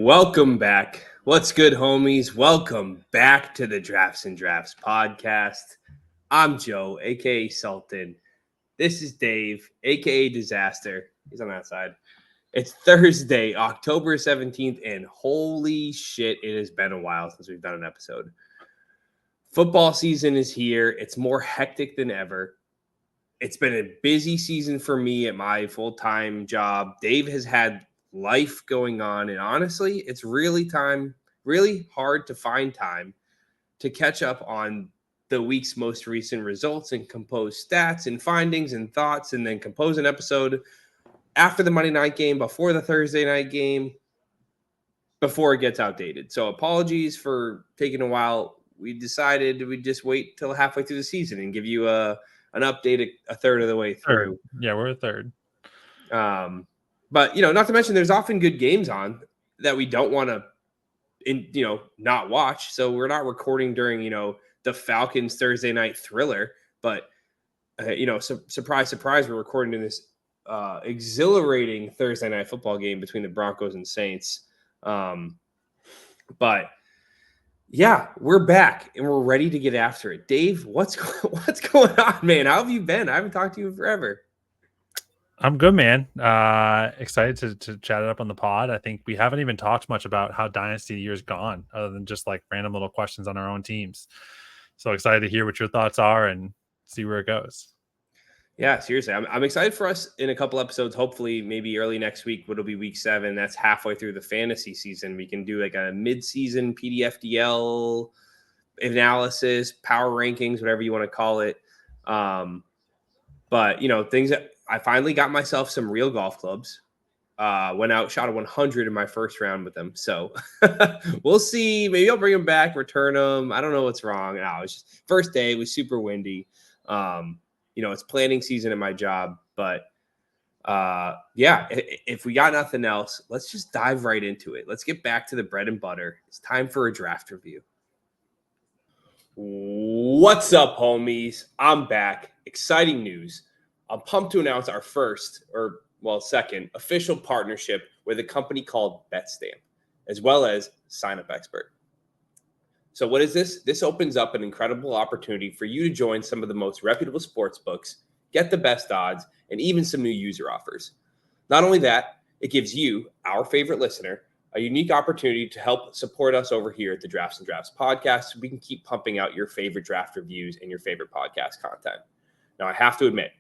Welcome back. What's good, homies? Welcome back to the Drafts and Draughts podcast. I'm Joe, aka Sultan. This is Dave, aka Disaster. He's on that side. It's Thursday, October 17th, and holy shit, it has been a while since we've done an episode. Football season is here. It's more hectic than ever. It's been a busy season for me at my full-time job. Dave has had life going on, and honestly, it's really hard to find time to catch up on the week's most recent results and compose stats and findings and thoughts, and then compose an episode after the Monday night game, before the Thursday night game, before it gets outdated. So apologies for taking a while. We decided we'd just wait till halfway through the season and give you an update a third of the way through. Yeah, we're a third. But, not to mention there's often good games on that we don't want to, not watch. So we're not recording during, the Falcons Thursday night thriller. But, surprise, surprise, we're recording in this exhilarating Thursday night football game between the Broncos and Saints. But yeah, we're back and we're ready to get after it. Dave, what's going on, man? How have you been? I haven't talked to you in forever. I'm good, man. Excited to chat it up on the pod. I think we haven't even talked much about how Dynasty year's gone, other than just like random little questions on our own teams. So excited to hear what your thoughts are and see where it goes. Yeah, seriously. I'm excited for us in a couple episodes, hopefully maybe early next week, it'll be week 7. That's halfway through the fantasy season. We can do like a mid-season PDFDL analysis, power rankings, whatever you want to call it. But, things that I finally got myself some real golf clubs. Went out, shot a 100 in my first round with them. So we'll see. Maybe I'll bring them back, return them. I don't know what's wrong. No, it's just first day. It was super windy. It's planning season at my job. But, if we got nothing else, let's just dive right into it. Let's get back to the bread and butter. It's time for a draft review. What's up, homies? I'm back. Exciting news. I'm pumped to announce our second official partnership with a company called Betstamp, as well as Sign Up Expert. So what is this? This opens up an incredible opportunity for you to join some of the most reputable sports books, get the best odds, and even some new user offers. Not only that, it gives you, our favorite listener, a unique opportunity to help support us over here at the Drafts and Draughts podcast so we can keep pumping out your favorite draft reviews and your favorite podcast content. Now, I have to admit,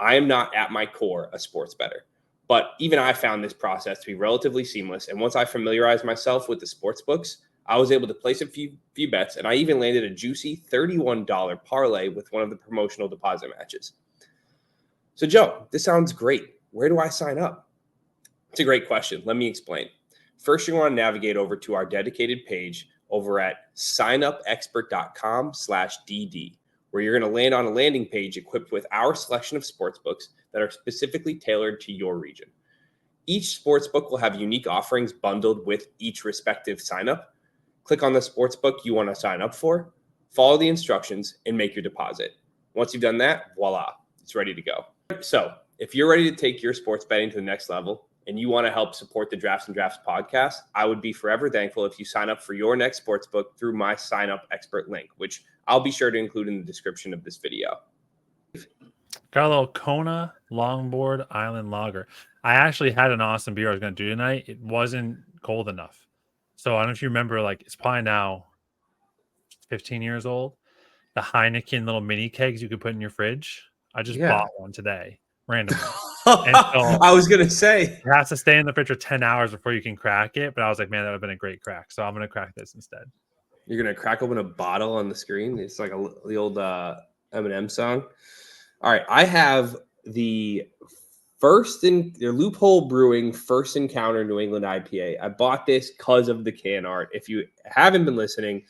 I am not at my core a sports bettor, but even I found this process to be relatively seamless. And once I familiarized myself with the sports books, I was able to place a few bets, and I even landed a juicy $31 parlay with one of the promotional deposit matches. So, Joe, this sounds great. Where do I sign up? It's a great question. Let me explain. First, you want to navigate over to our dedicated page over at signupexpert.com/DD, where you're going to land on a landing page equipped with our selection of sportsbooks that are specifically tailored to your region. Each sportsbook will have unique offerings bundled with each respective sign-up. Click on the sportsbook you want to sign up for, follow the instructions, and make your deposit. Once you've done that, voila, it's ready to go. So if you're ready to take your sports betting to the next level, and you want to help support the Drafts and Draughts podcast, I would be forever thankful if you sign up for your next sportsbook through my Sign Up Expert link, which I'll be sure to include in the description of this video. Got a little Kona Longboard Island Lager. I actually had an awesome beer I was going to do tonight. It wasn't cold enough. So I don't know if you remember, it's probably now 15 years old. The Heineken little mini kegs you could put in your fridge. I just bought one today, randomly. And so I was going to say. It has to stay in the fridge for 10 hours before you can crack it. But I was like, man, that would have been a great crack. So I'm going to crack this instead. You're going to crack open a bottle on the screen? It's like the old Eminem song. All right. I have the Loophole Brewing First Encounter New England IPA. I bought this because of the can art. If you haven't been listening,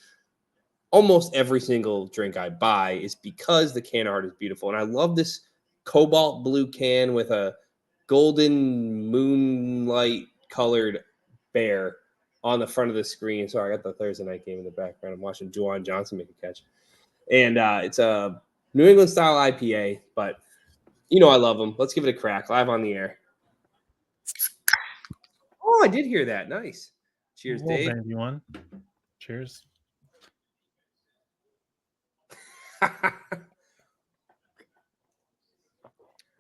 almost every single drink I buy is because the can art is beautiful. And I love this cobalt blue can with a golden moonlight colored bear on the front of the screen. Sorry, I got the Thursday night game in the background. I'm watching Juwan Johnson make a catch. And it's a New England style IPA, but I love them. Let's give it a crack live on the air. Oh, I did hear that. Nice. Cheers, Well, Dave. thank you, one. Cheers. All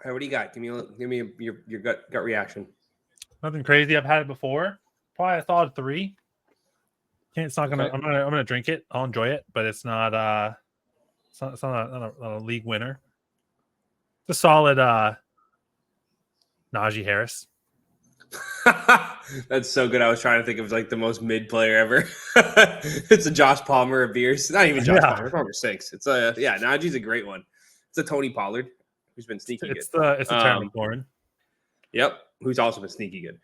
right, what do you got? Give me your gut reaction. Nothing crazy. I've had it before. Probably a solid 3. It's not gonna. Okay. I'm gonna drink it. I'll enjoy it, but it's not. It's not a league winner. It's a solid. Najee Harris. That's so good. I was trying to think of like the most mid player ever. It's a Josh Palmer of beers. Not even Josh Palmer. Palmer 6. It's Najee's a great one. It's a Tony Pollard who's been sneaky good. It's the Terry McLaurin. Yep, who's also been sneaky good.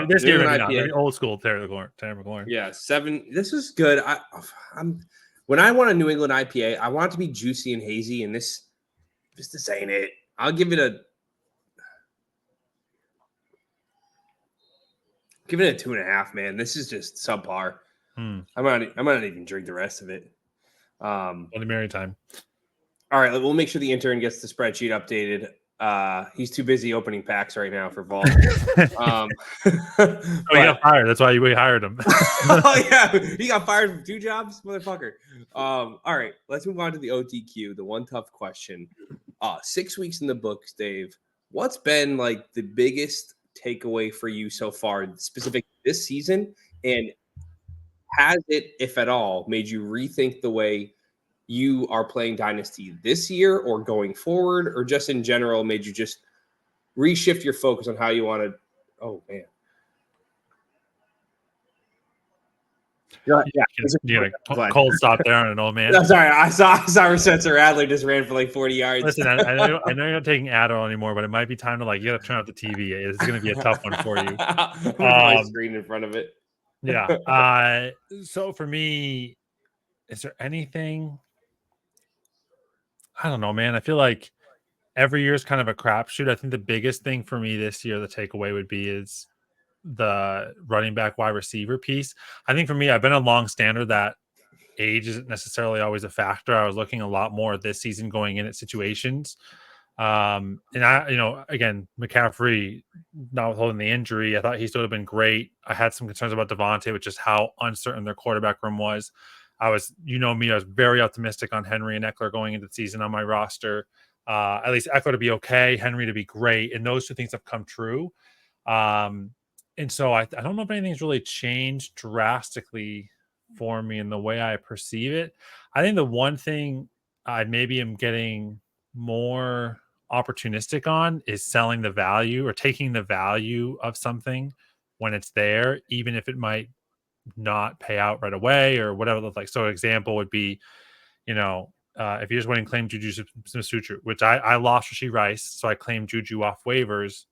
This New year England maybe not. IPA. Maybe old school Terry McLaurin. Yeah, 7. This is good. I'm when I want a New England IPA, I want it to be juicy and hazy, and this ain't it. I'll give it a 2.5, man. This is just subpar. I might not even drink the rest of it. Only Mary time. All right, we'll make sure the intern gets the spreadsheet updated. He's too busy opening packs right now for Vault. He got fired. That's why we hired him. Oh yeah, he got fired from 2 jobs, motherfucker. All right, let's move on to the OTQ. The one tough question. 6 weeks in the books, Dave. What's been like the biggest takeaway for you so far, specific this season, and has it, if at all, made you rethink the way you are playing Dynasty this year or going forward, or just in general made you just reshift your focus on how you want to? Oh man. Yeah, cold stop there on an old man. No, sorry, I saw Spencer Adler just ran for like 40 yards. Listen, I know you're not taking Adderall anymore, but it might be time to you got to turn off the TV. It's going to be a tough one for you. My screen in front of it. Yeah. So for me, is there anything? I don't know, man. I feel like every year is kind of a crapshoot. I think the biggest thing for me this year, the takeaway would be is the running back wide receiver piece. I think for me, I've been a long standard that age isn't necessarily always a factor. I was looking a lot more this season going in at situations. And again, McCaffrey not withholding the injury, I thought he still would have been great. I had some concerns about Devontae, with just how uncertain their quarterback room was. I was very optimistic on Henry and Eckler going into the season on my roster. At least Eckler to be okay, Henry to be great. And those 2 things have come true. And so I don't know if anything's really changed drastically for me in the way I perceive it. I think the one thing I maybe am getting more opportunistic on is selling the value or taking the value of something when it's there, even if it might not pay out right away or whatever it looks like. So an example would be, if you just went and claimed Juju Smith-Schuster, which I lost Rashee Rice, so I claimed Juju off waivers.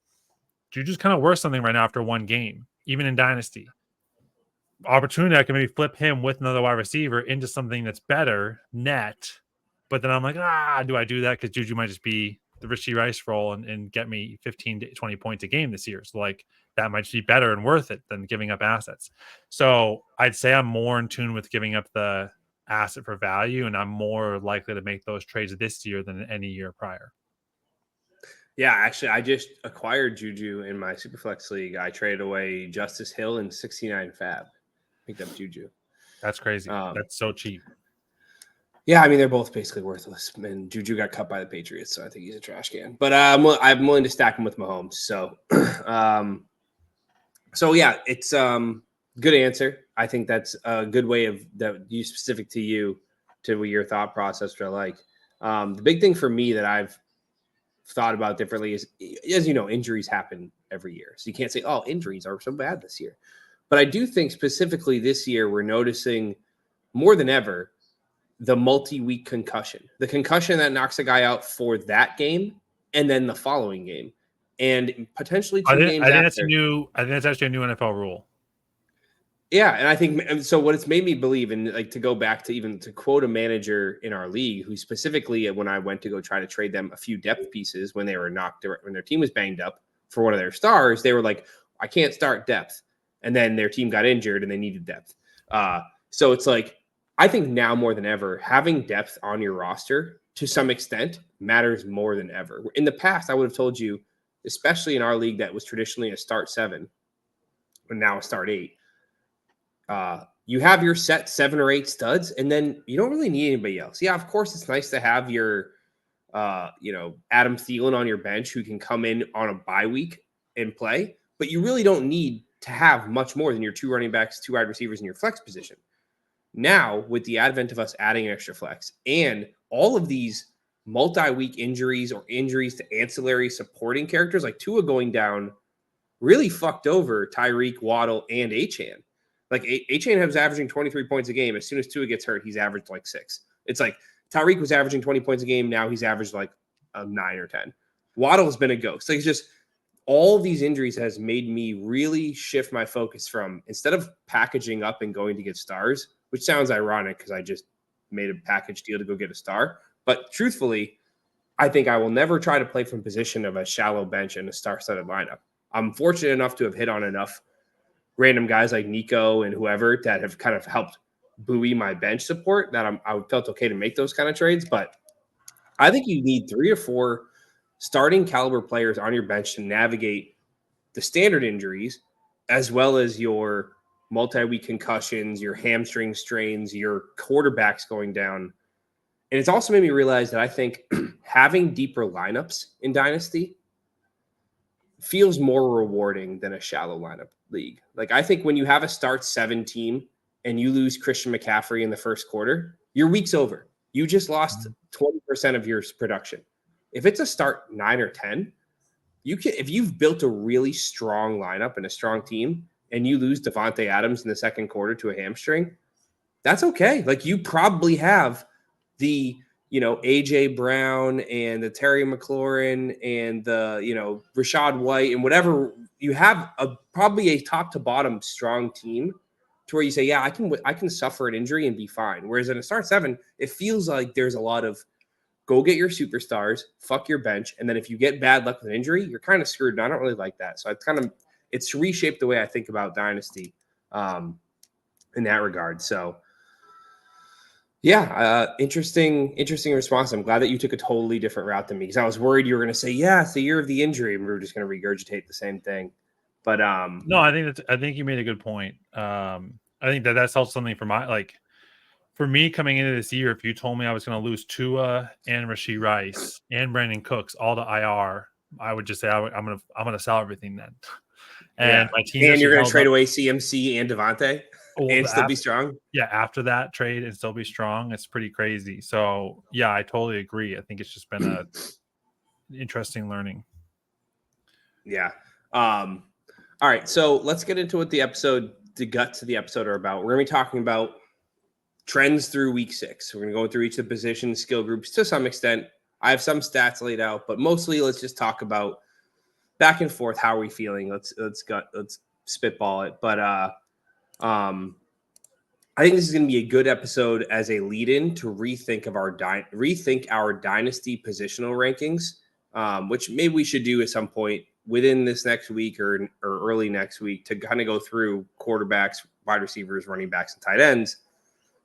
Juju's kind of worth something right now after 1 game, even in Dynasty. Opportunity, I can maybe flip him with another wide receiver into something that's better net. But then I'm like, do I do that? Because Juju might just be the Rashee Rice role and get me 15 to 20 points a game this year. So that might be better and worth it than giving up assets. So I'd say I'm more in tune with giving up the asset for value, and I'm more likely to make those trades this year than any year prior. Yeah, actually, I just acquired Juju in my Superflex league. I traded away Justice Hill and 69 Fab. Picked up Juju. That's crazy. That's so cheap. Yeah, I mean, they're both basically worthless. And Juju got cut by the Patriots, so I think he's a trash can. But I'm willing to stack him with Mahomes. So, yeah, it's good answer. I think that's a good way of that you specific to you, to your thought process, which I like. The big thing for me that I've thought about differently is, as you know, injuries happen every year. So you can't say, oh, injuries are so bad this year. But I do think specifically this year, we're noticing more than ever the multi-week concussion, the concussion that knocks a guy out for that game and then the following game, and potentially 2 games after. I think that's actually a new NFL rule. Yeah, and I think so. What it's made me believe, and to go back to even to quote a manager in our league who specifically, when I went to go try to trade them a few depth pieces when they were when their team was banged up for one of their stars, they were like, I can't start depth. And then their team got injured and they needed depth. So it's like, I think now more than ever, having depth on your roster to some extent matters more than ever. In the past, I would have told you, especially in our league that was traditionally a start 7, and now a start 8, You have your set 7 or 8 studs, and then you don't really need anybody else. Yeah, of course, it's nice to have your, Adam Thielen on your bench who can come in on a bye week and play, but you really don't need to have much more than your 2 running backs, 2 wide receivers in your flex position. Now, with the advent of us adding an extra flex and all of these multi-week injuries or injuries to ancillary supporting characters like Tua going down really fucked over Tyreek, Waddle, and Achane. Like Achane was averaging 23 points a game. As soon as Tua gets hurt, he's averaged like 6. It's like Tyreek was averaging 20 points a game. Now he's averaged like a 9 or 10. Waddle has been a ghost. Like, it's just all of these injuries has made me really shift my focus from, instead of packaging up and going to get stars, which sounds ironic because I just made a package deal to go get a star. But truthfully, I think I will never try to play from position of a shallow bench and a star-studded lineup. I'm fortunate enough to have hit on enough random guys like Nico and whoever that have kind of helped buoy my bench support that I felt okay to make those kind of trades. But I think you need 3 or 4 starting caliber players on your bench to navigate the standard injuries, as well as your multi-week concussions, your hamstring strains, your quarterbacks going down. And it's also made me realize that I think having deeper lineups in Dynasty feels more rewarding than a shallow lineup league. Like, I think when you have a start 7 team and you lose Christian McCaffrey in the first quarter, your week's over. You just lost 20% of your production. If it's a start 9 or 10, you can, if you've built a really strong lineup and a strong team and you lose Devontae Adams in the second quarter to a hamstring, that's okay. Like, you probably have the, AJ Brown and the Terry McLaurin and the, Rashad White and whatever. You have probably a top to bottom strong team to where you say, yeah, I can suffer an injury and be fine. Whereas in a start 7, it feels like there's a lot of go get your superstars, fuck your bench. And then if you get bad luck with an injury, you're kind of screwed. And I don't really like that. So it's reshaped the way I think about Dynasty in that regard. So, yeah, interesting response. I'm glad that you took a totally different route than me, because I was worried you were going to say, yeah, it's the year of the injury, and we were just going to regurgitate the same thing. But no, I think you made a good point. I think that's also something for me coming into this year. If you told me I was going to lose Tua and Rashee Rice and Brandon Cooks all to IR, I would just say I'm gonna sell everything then. And my team, and you're going to trade away CMC and Devontae and still be strong. Yeah, after that trade and still be strong, it's pretty crazy. So yeah, I totally agree. I think it's just been a interesting learning. Yeah. All right, so let's get into what the guts of the episode are about. We're going to be talking about trends through week 6. We're going to go through each of the position skill groups to some extent. I have some stats laid out, but mostly let's just talk about back and forth. How are we feeling? Let's spitball it. But I think this is going to be a good episode as a lead-in to rethink our dynasty positional rankings, which maybe we should do at some point within this next week or early next week, to kind of go through quarterbacks, wide receivers, running backs, and tight ends.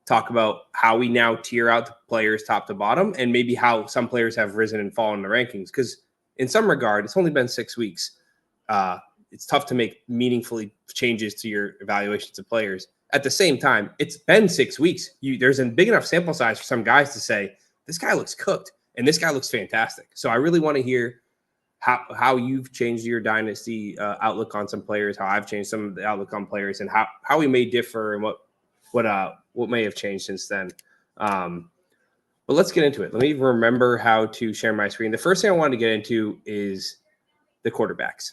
Talk about how we now tier out the players top to bottom, and maybe how some players have risen and fallen in the rankings. Because in some regard, it's only been 6 weeks. It's tough to make meaningfully changes to your evaluations of players. At the same time, it's been 6 weeks. There's a big enough sample size for some guys to say, this guy looks cooked and this guy looks fantastic. So I really want to hear how you've changed your dynasty outlook on some players, how I've changed some of the outlook on players, and how we may differ and what may have changed since then. But let's get into it. Let me remember how to share my screen. The first thing I wanted to get into is the quarterbacks.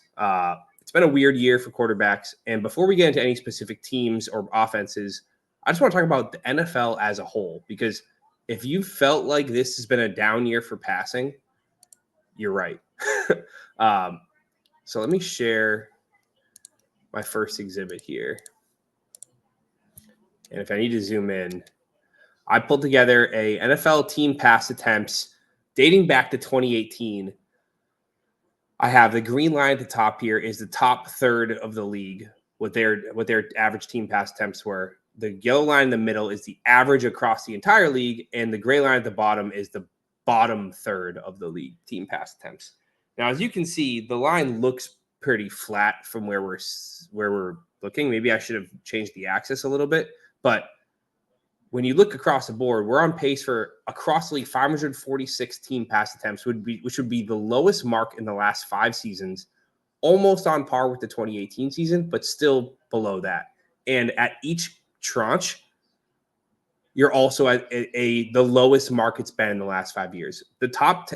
It's been a weird year for quarterbacks. And before we get into any specific teams or offenses, I just want to talk about the NFL as a whole, because if you felt like this has been a down year for passing, you're right. So let me share my first exhibit here. And if I need to zoom in, I pulled together a NFL team pass attempts dating back to 2018. I have the green line at the top here is the top third of the league, what their average team pass attempts were. The yellow line in the middle is the average across the entire league, and the gray line at the bottom is the bottom third of the league team pass attempts. Now, as you can see, the line looks pretty flat from where we're looking. Maybe I should have changed the axis a little bit. But when you look across the board, we're on pace for across the league 546 team pass attempts, which would be the lowest mark in the last 5 seasons, almost on par with the 2018 season, but still below that. And at each tranche, you're also at the lowest mark it's been in the last 5 years. The top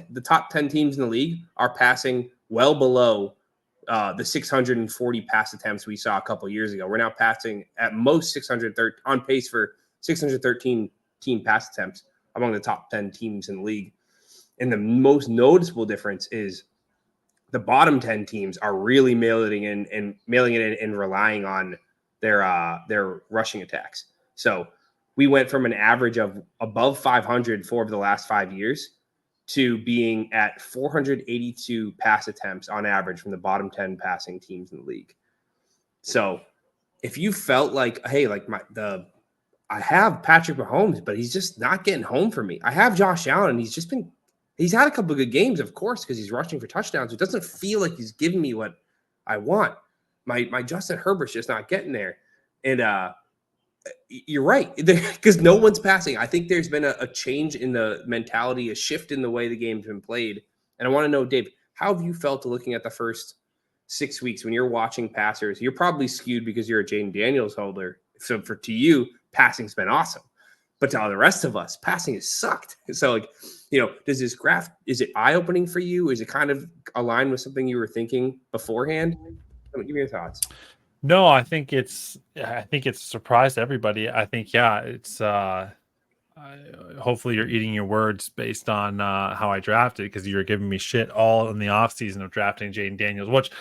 10 teams in the league are passing well below the 640 pass attempts we saw a couple of years ago. We're now passing at most 613, on pace for 613 team pass attempts among the top 10 teams in the league. And the most noticeable difference is the bottom 10 teams are really mailing it in and relying on their rushing attacks. So we went from an average of above 500 for the last 5 years to being at 482 pass attempts on average from the bottom 10 passing teams in the league. So if you felt like, hey, like I have Patrick Mahomes, but he's just not getting home for me. I have Josh Allen, and he's had a couple of good games, of course, because he's rushing for touchdowns. It doesn't feel like he's giving me what I want. My Justin Herbert's just not getting there. And you're right, because no one's passing. I think there's been a change in the mentality, a shift in the way the game's been played. And I want to know, Dave, how have you felt looking at the first 6 weeks when you're watching passers? You're probably skewed because you're a Jaden Daniels holder. So to you, passing's been awesome. But to all the rest of us, passing has sucked. So, like, does this graph, is it eye-opening for you? Is it kind of aligned with something you were thinking beforehand? Give me your thoughts. No, I think it's a surprise to everybody. I think, it's hopefully you're eating your words based on how I drafted, because you were giving me shit all in the offseason of drafting Jaden Daniels, which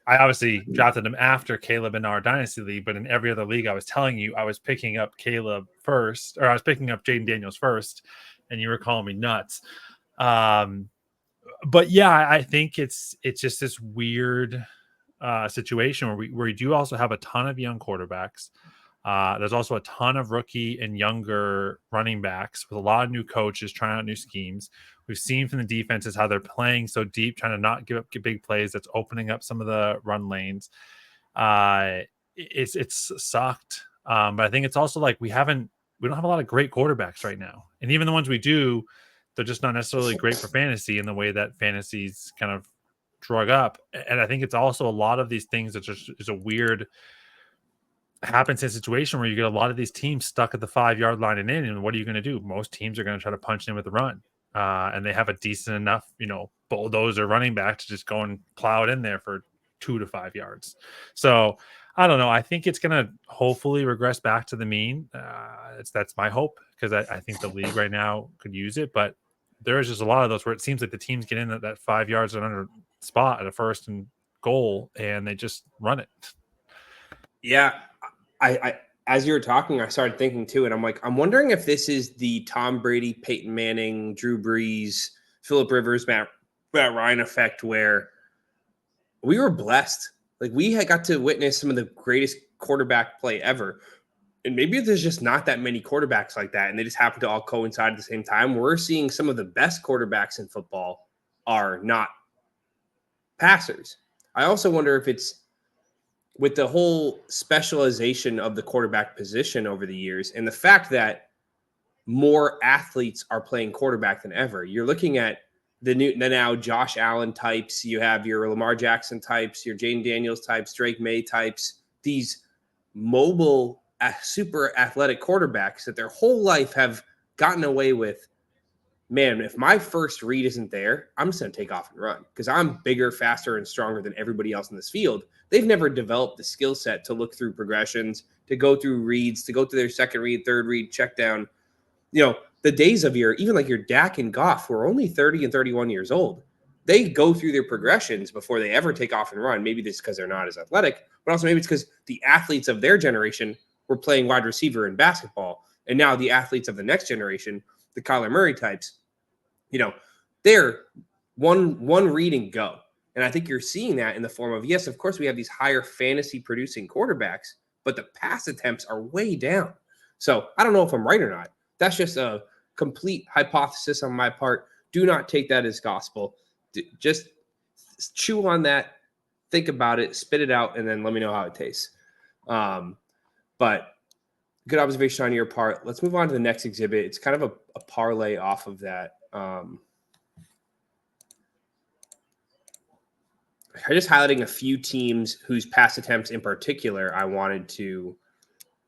I obviously drafted him after Caleb in our Dynasty league, but in every other league I was telling you I was picking up Caleb first, or I was picking up Jaden Daniels first, and you were calling me nuts. But yeah, I think it's just this weird situation where we do also have a ton of young quarterbacks. There's also a ton of rookie and younger running backs with a lot of new coaches trying out new schemes. We've seen from the defenses how they're playing so deep, trying to not give up big plays. That's opening up some of the run lanes. It's sucked. But I think it's also like we don't have a lot of great quarterbacks right now. And even the ones we do, they're just not necessarily great for fantasy in the way that fantasy's kind of drug up. And I think it's also a lot of these things that just is a weird happens in a situation where you get a lot of these teams stuck at the 5-yard line and in. And what are you going to do? Most teams are going to try to punch in with the run. And they have a decent enough, bulldozer running back to just go and plow it in there for 2 to 5 yards. So I don't know. I think it's going to hopefully regress back to the mean. That's my hope, because I think the league right now could use it. But there's just a lot of those where it seems like the teams get in at that 5 yards and under spot at a first and goal, and they just run it. Yeah. I as you were talking, I started thinking too, and I'm wondering if this is the Tom Brady, Peyton Manning, Drew Brees, Phillip Rivers, Matt Ryan effect, where we were blessed. Like, we had got to witness some of the greatest quarterback play ever. And maybe there's just not that many quarterbacks like that, and they just happen to all coincide at the same time. We're seeing some of the best quarterbacks in football are not passers. I also wonder if it's with the whole specialization of the quarterback position over the years and the fact that more athletes are playing quarterback than ever. You're looking at the now Josh Allen types. You have your Lamar Jackson types, your Jaden Daniels types, Drake May types, these mobile, super athletic quarterbacks that their whole life have gotten away with. Man, if my first read isn't there, I'm just going to take off and run because I'm bigger, faster, and stronger than everybody else in this field. They've never developed the skill set to look through progressions, to go through reads, to go through their second read, third read, check down. The days of even like your Dak and Goff, who are only 30 and 31 years old, they go through their progressions before they ever take off and run. Maybe this is because they're not as athletic, but also maybe it's because the athletes of their generation were playing wide receiver in basketball. And now the athletes of the next generation, the Kyler Murray types, they're one read and go. And I think you're seeing that in the form of, yes, of course, we have these higher fantasy producing quarterbacks, but the pass attempts are way down. So I don't know if I'm right or not. That's just a complete hypothesis on my part. Do not take that as gospel. Just chew on that, think about it, spit it out, and then let me know how it tastes. But good observation on your part. Let's move on to the next exhibit. It's kind of a parlay off of that. I'm just highlighting a few teams whose pass attempts in particular I wanted to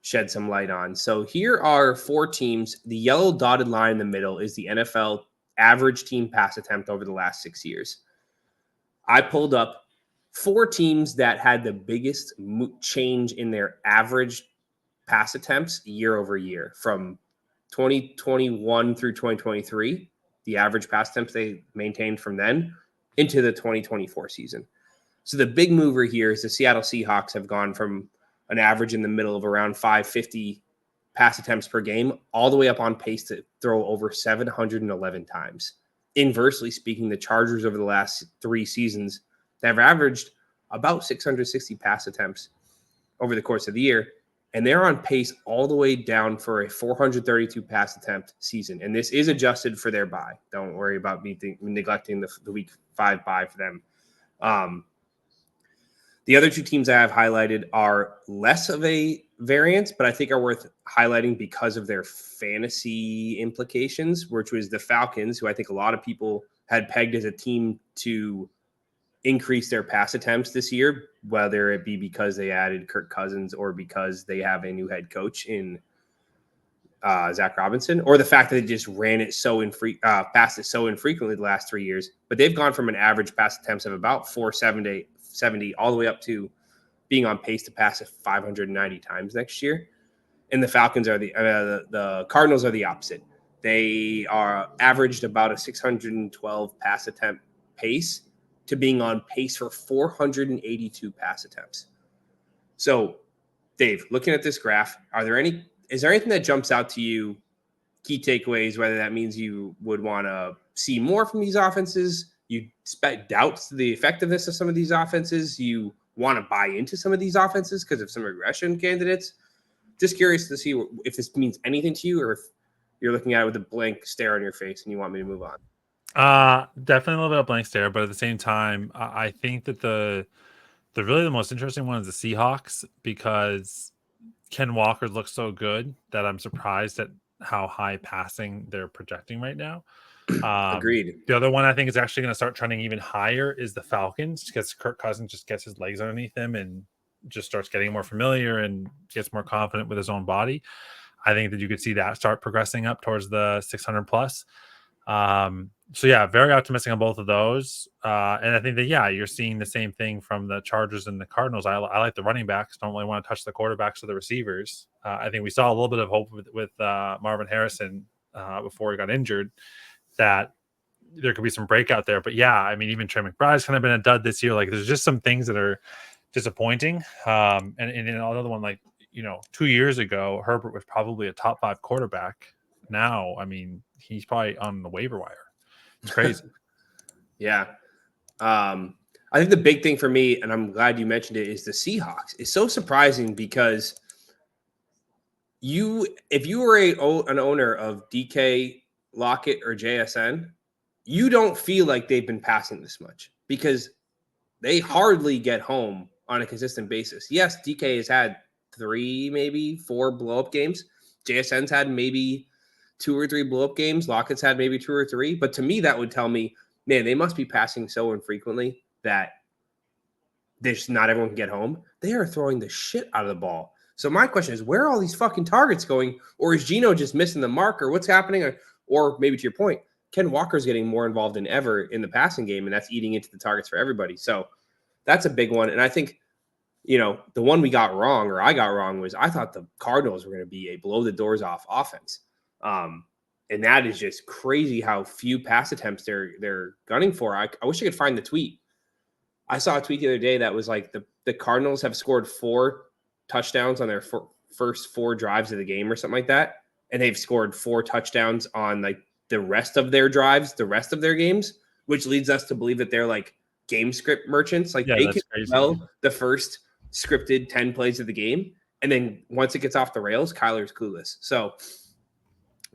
shed some light on. So here are 4 teams. The yellow dotted line in the middle is the NFL average team pass attempt over the last 6 years. I pulled up 4 teams that had the biggest change in their average pass attempts year over year from 2021 through 2023, the average pass attempts they maintained from then into the 2024 season. So the big mover here is the Seattle Seahawks have gone from an average in the middle of around 550 pass attempts per game all the way up on pace to throw over 711 times. Inversely speaking, the Chargers over the last 3 seasons have averaged about 660 pass attempts over the course of the year, and they're on pace all the way down for a 432 pass attempt season. And this is adjusted for their bye. Don't worry about me neglecting the week 5 bye for them. The other 2 teams I have highlighted are less of a variance, but I think are worth highlighting because of their fantasy implications, which was the Falcons, who I think a lot of people had pegged as a team to increase their pass attempts this year, whether it be because they added Kirk Cousins or because they have a new head coach in Zach Robinson, or the fact that they just ran it passed it so infrequently the last 3 years. But they've gone from an average pass attempts of about 470 all the way up to being on pace to pass it 590 times next year. And the Falcons are the Cardinals are the opposite. They are averaged about a 612 pass attempt pace to being on pace for 482 pass attempts. So, Dave, looking at this graph, is there anything that jumps out to you, key takeaways, whether that means you would want to see more from these offenses, you expect doubts to the effectiveness of some of these offenses, you want to buy into some of these offenses because of some regression candidates? Just curious to see if this means anything to you or if you're looking at it with a blank stare on your face and you want me to move on. Definitely a little bit of blank stare, but at the same time, I think that the really the most interesting one is the Seahawks, because Ken Walker looks so good that I'm surprised at how high passing they're projecting right now. Agreed. The other one I think is actually going to start trending even higher is the Falcons, because Kirk Cousins just gets his legs underneath him and just starts getting more familiar and gets more confident with his own body. I think that you could see that start progressing up towards the 600 plus. So yeah, very optimistic on both of those. And I think that, yeah, you're seeing the same thing from the Chargers and the Cardinals. I like the running backs. Don't really want to touch the quarterbacks or the receivers. I think we saw a little bit of hope with Marvin Harrison before he got injured, that there could be some breakout there. But yeah, I mean, even Trey McBride's kind of been a dud this year. Like, there's just some things that are disappointing. And another one, like, 2 years ago, Herbert was probably a top 5 quarterback. Now, I mean, he's probably on the waiver wire. It's crazy. Yeah. I think the big thing for me, and I'm glad you mentioned it, is the Seahawks. It's so surprising because if you were an owner of DK, Lockett, or JSN, you don't feel like they've been passing this much because they hardly get home on a consistent basis. Yes, DK has had 3, maybe 4 blow-up games. JSN's had maybe 2 or 3 blow-up games. Lockett's had maybe 2 or 3. But to me, that would tell me, man, they must be passing so infrequently that there's not everyone can get home. They are throwing the shit out of the ball. So my question is, where are all these fucking targets going? Or is Geno just missing the mark? Or what's happening? Or maybe to your point, Ken Walker's getting more involved than ever in the passing game, and that's eating into the targets for everybody. So that's a big one. And I think, the one we got wrong, or I got wrong, was I thought the Cardinals were going to be a blow the doors off offense. And that is just crazy how few pass attempts they're gunning for. I wish I could find the tweet. I saw a tweet the other day that was like the Cardinals have scored 4 touchdowns on their first 4 drives of the game or something like that. And they've scored 4 touchdowns on like the rest of their drives, the rest of their games, which leads us to believe that they're like game script merchants. Like, yeah, they that's can crazy. tell the first scripted 10 plays of the game. And then once it gets off the rails, Kyler's clueless. So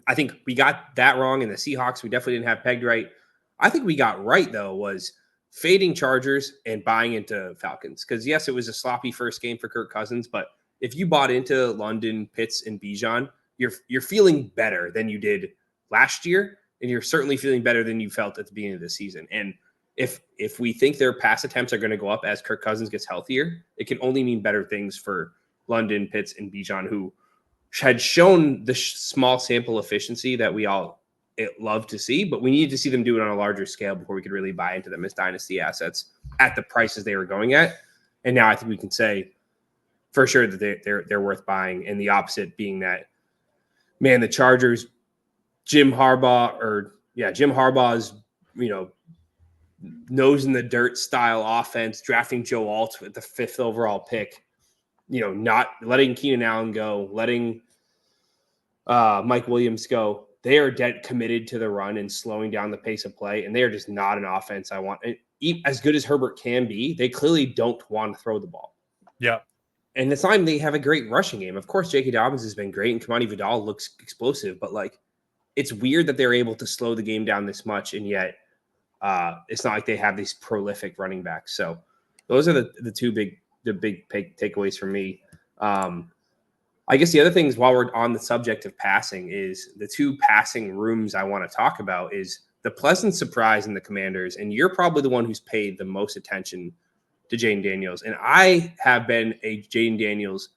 I think we got that wrong. In the Seahawks, we definitely didn't have pegged right. I think we got right, though, was fading Chargers and buying into Falcons. Because, yes, it was a sloppy first game for Kirk Cousins, but if you bought into London, Pitts, and Bijan, you're feeling better than you did last year, and you're certainly feeling better than you felt at the beginning of the season. And if we think their pass attempts are going to go up as Kirk Cousins gets healthier, it can only mean better things for London, Pitts, and Bijan, who had shown the small sample efficiency that we all love to see, but we needed to see them do it on a larger scale before we could really buy into them as dynasty assets at the prices they were going at. And now I think we can say for sure that they're worth buying. And the opposite being that, man, the Chargers, Jim Harbaugh's, nose in the dirt style offense, drafting Joe Alt at the 5th overall pick, not letting Keenan Allen go, letting Mike Williams go. They are dead committed to the run and slowing down the pace of play, and they are just not an offense I want. And as good as Herbert can be, they clearly don't want to throw the ball. Yeah. And it's time they have a great rushing game. Of course, J.K. Dobbins has been great, and Kamani Vidal looks explosive, but it's weird that they're able to slow the game down this much, and yet it's not like they have these prolific running backs. So those are the big takeaways for me. I guess the other things while we're on the subject of passing is the 2 passing rooms I want to talk about is the pleasant surprise in the Commanders. And you're probably the one who's paid the most attention to Jayden Daniels. And I have been a Jayden Daniels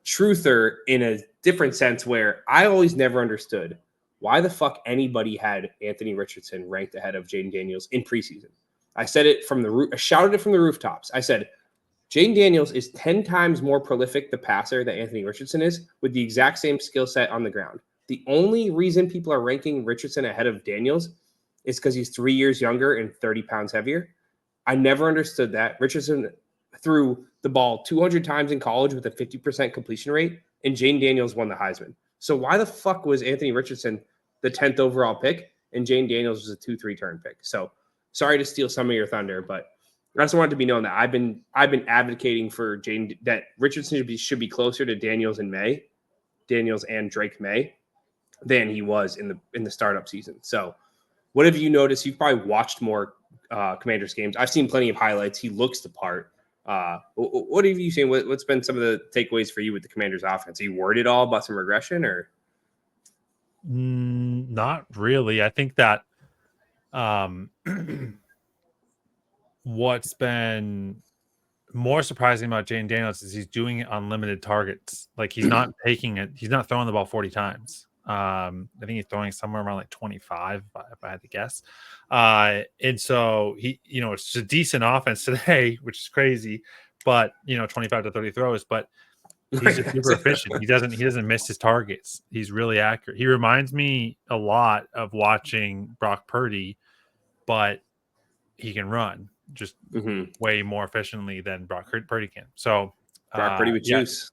truther in a different sense where I always never understood why the fuck anybody had Anthony Richardson ranked ahead of Jayden Daniels in preseason. I said it from the roof. I shouted it from the rooftops. I said, Jayden Daniels is 10 times more prolific the passer that Anthony Richardson is with the exact same skill set on the ground. The only reason people are ranking Richardson ahead of Daniels is because he's 3 years younger and 30 pounds heavier. I never understood that. Richardson threw the ball 200 times in college with a 50% completion rate, and Jayden Daniels won the Heisman. So why the fuck was Anthony Richardson the 10th overall pick and Jayden Daniels was a 2-3 turn pick? So sorry to steal some of your thunder, but I just wanted to be known that I've been advocating for that Richardson should be closer to Daniels and Drake May than he was in the startup season. So what have you noticed? You've probably watched more Commanders games. I've seen plenty of highlights. He looks the part. What have you seen? What's been some of the takeaways for you with the Commanders offense? Are you worried at all about some regression or? Not really. I think that what's been more surprising about Jayden Daniels is he's doing it on limited targets. Like he's not taking it. He's not throwing the ball 40 times. I think he's throwing somewhere around 25, if I had to guess. And so it's a decent offense today, which is crazy, but 25 to 30 throws, but he's just super efficient. He doesn't miss his targets. He's really accurate. He reminds me a lot of watching Brock Purdy, but he can run just way more efficiently than Brock Purdy can. So Brock Purdy with juice.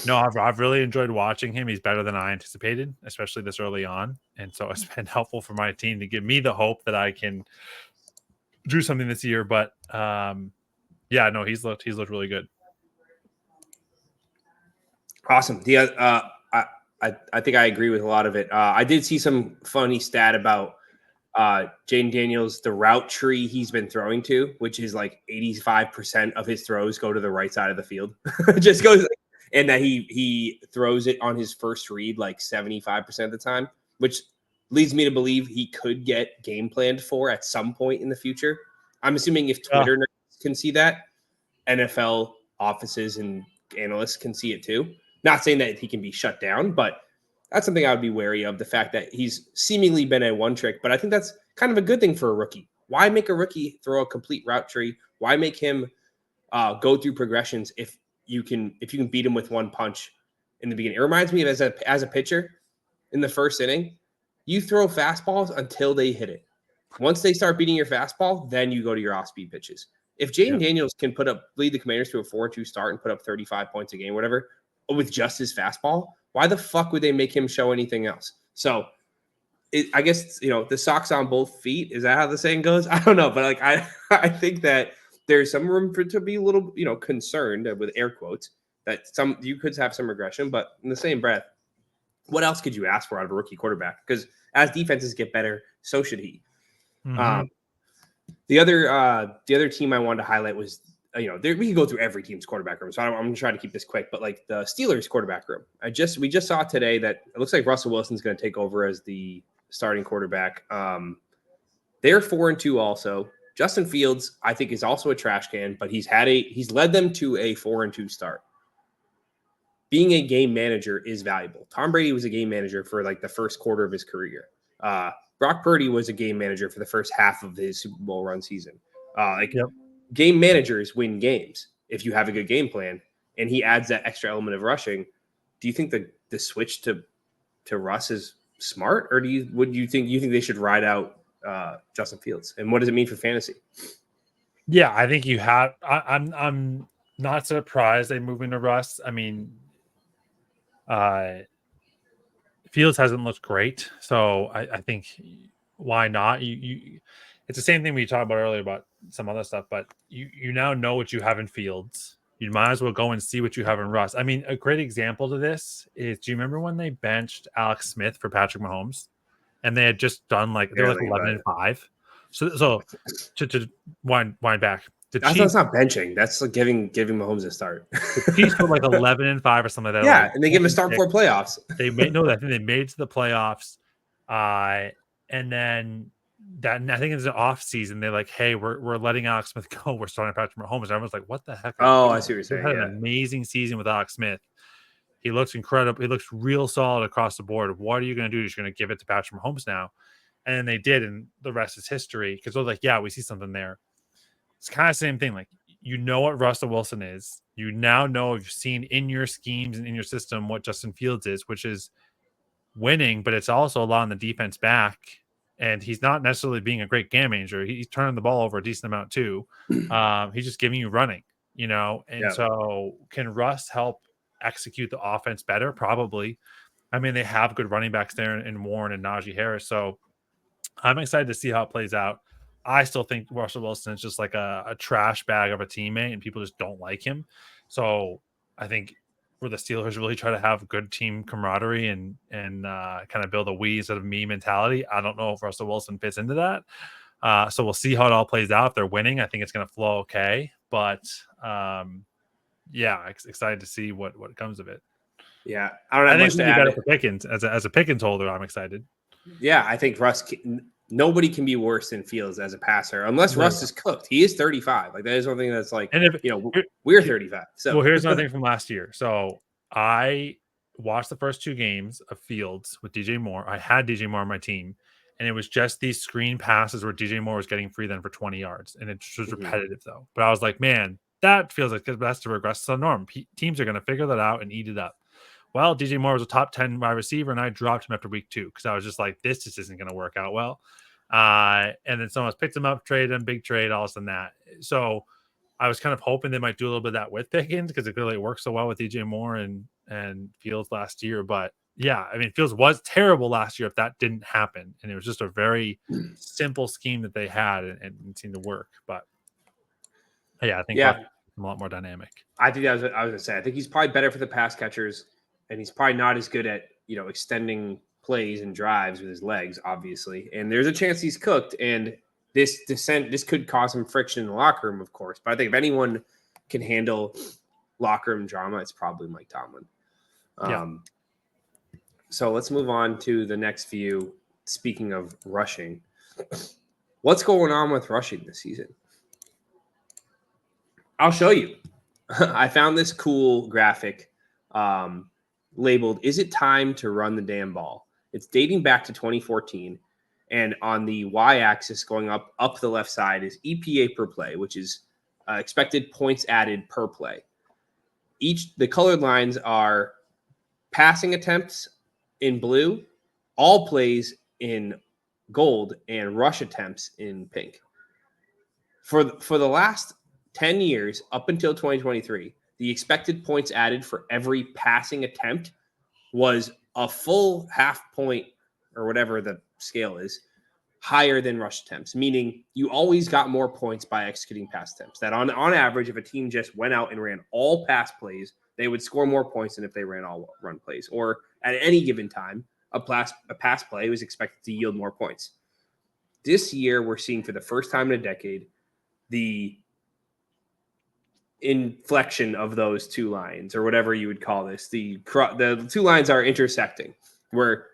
No, I've really enjoyed watching him. He's better than I anticipated, especially this early on. And so it's been helpful for my team to give me the hope that I can do something this year. But he's looked really good. Awesome. I think I agree with a lot of it. I did see some funny stat about Jayden Daniels, the route tree he's been throwing to, which is 85% of his throws go to the right side of the field. Just goes, and that he throws it on his first read 75% of the time, which leads me to believe he could get game planned for at some point in the future. I'm assuming if Twitter can see that, NFL offices and analysts can see it too. Not saying that he can be shut down, but that's something I would be wary of, the fact that he's seemingly been a one trick, but I think that's kind of a good thing for a rookie. Why make a rookie throw a complete route tree? Why make him go through progressions if you can beat him with one punch in the beginning? It reminds me of as a pitcher in the first inning, you throw fastballs until they hit it. Once they start beating your fastball, then you go to your off-speed pitches. If Jayden Daniels can lead the Commanders to a 4-2 start and put up 35 points a game, whatever, with just his fastball, why the fuck would they make him show anything else? So I guess, the socks on both feet. Is that how the saying goes? I don't know. But I think that there's some room to be a little, concerned, with air quotes, that you could have some regression. But in the same breath, what else could you ask for out of a rookie quarterback? Because as defenses get better, so should he. Mm-hmm. The other team I wanted to highlight was we can go through every team's quarterback room, so I'm going to try to keep this quick. But like the Steelers quarterback room, we just saw today that it looks like Russell Wilson's going to take over as the starting quarterback. They're 4-2 also. Justin Fields, I think, is also a trash can, but he's led them to a 4-2 start. Being a game manager is valuable. Tom Brady was a game manager for like the first quarter of his career. Brock Purdy was a game manager for the first half of his Super Bowl run season. Game managers win games if you have a good game plan, and he adds that extra element of rushing. Do you think the switch to Russ is smart, or do you think they should ride out Justin Fields? And what does it mean for fantasy? Yeah, I think you have. I'm not surprised they move into Russ. I mean, Fields hasn't looked great, so I think why not? It's the same thing we talked about earlier about some other stuff, but you now know what you have in Fields. You might as well go and see what you have in Russ. I mean, a great example to this is, do you remember when they benched Alex Smith for Patrick Mahomes? And they had just done they're like 11-5. So to wind back. That's not benching. That's like giving Mahomes a start. The Chiefs were like 11-5 or something like that. Yeah, like, and they give him a start for playoffs. I think they made it to the playoffs. And then I think it's the off season. They're like, hey, we're letting Alex Smith go. We're starting Patrick Mahomes. And everyone's like, what the heck? I see what you're saying. They had an amazing season with Alex Smith. He looks incredible. He looks real solid across the board. What are you going to do? You're just going to give it to Patrick Mahomes now. And they did, and the rest is history. Because they're like, yeah, we see something there. It's kind of the same thing. Like, you know what Russell Wilson is. You now know, you've seen in your schemes and in your system what Justin Fields is, which is winning, but it's also allowing the defense back. And he's not necessarily being a great game manager. He's turning the ball over a decent amount too. He's just giving you running, And so can Russ help execute the offense better? Probably. I mean, they have good running backs there in Warren and Najee Harris. So I'm excited to see how it plays out. I still think Russell Wilson is just like a trash bag of a teammate, and people just don't like him. So I think where the Steelers really try to have good team camaraderie and kind of build a we instead of me mentality, I don't know if Russell Wilson fits into that. So we'll see how it all plays out. If they're winning, I think it's going to flow okay. But excited to see what comes of it. Yeah, I don't have much to add. Better for Pickens as a Pickens holder. I'm excited. Yeah, I think nobody can be worse than Fields as a passer unless Russ is cooked. He is 35. Like, that is one thing that's like, and we're 35. So here's another thing from last year. So I watched the first 2 games of Fields with DJ Moore. I had DJ Moore on my team, and it was just these screen passes where DJ Moore was getting free then for 20 yards, and it was repetitive though. But I was like, man, that feels like that's to regress to the norm. Teams are going to figure that out and eat it up. Well, DJ Moore was a top 10 wide receiver, and I dropped him after week 2 because I was just like, this just isn't going to work out well. And then someone else picked him up, traded him, big trade, all this and that. So I was kind of hoping they might do a little bit of that with Pickens because it really worked so well with DJ Moore and Fields last year. But yeah, I mean, Fields was terrible last year if that didn't happen. And it was just a very simple scheme that they had and it seemed to work. But yeah, I think a lot more dynamic. I think I was going to say, I think he's probably better for the pass catchers. And he's probably not as good at, extending plays and drives with his legs, obviously. And there's a chance he's cooked. And this could cause him friction in the locker room, of course. But I think if anyone can handle locker room drama, it's probably Mike Tomlin. So let's move on to the next few. Speaking of rushing, what's going on with rushing this season? I'll show you. I found this cool graphic labeled, "Is it time to run the damn ball?" It's dating back to 2014. And on the y-axis going up the left side is EPA per play, which is expected points added per play. The colored lines are passing attempts in blue, all plays in gold, and rush attempts in pink. For the last 10 years, up until 2023, the expected points added for every passing attempt was a full half point, or whatever the scale is, higher than rush attempts, meaning you always got more points by executing pass attempts. That on average, if a team just went out and ran all pass plays, they would score more points than if they ran all run plays. Or at any given time, a pass play was expected to yield more points. This year, we're seeing for the first time in a decade, the inflection of those two lines, or whatever you would call this. The two lines are intersecting, where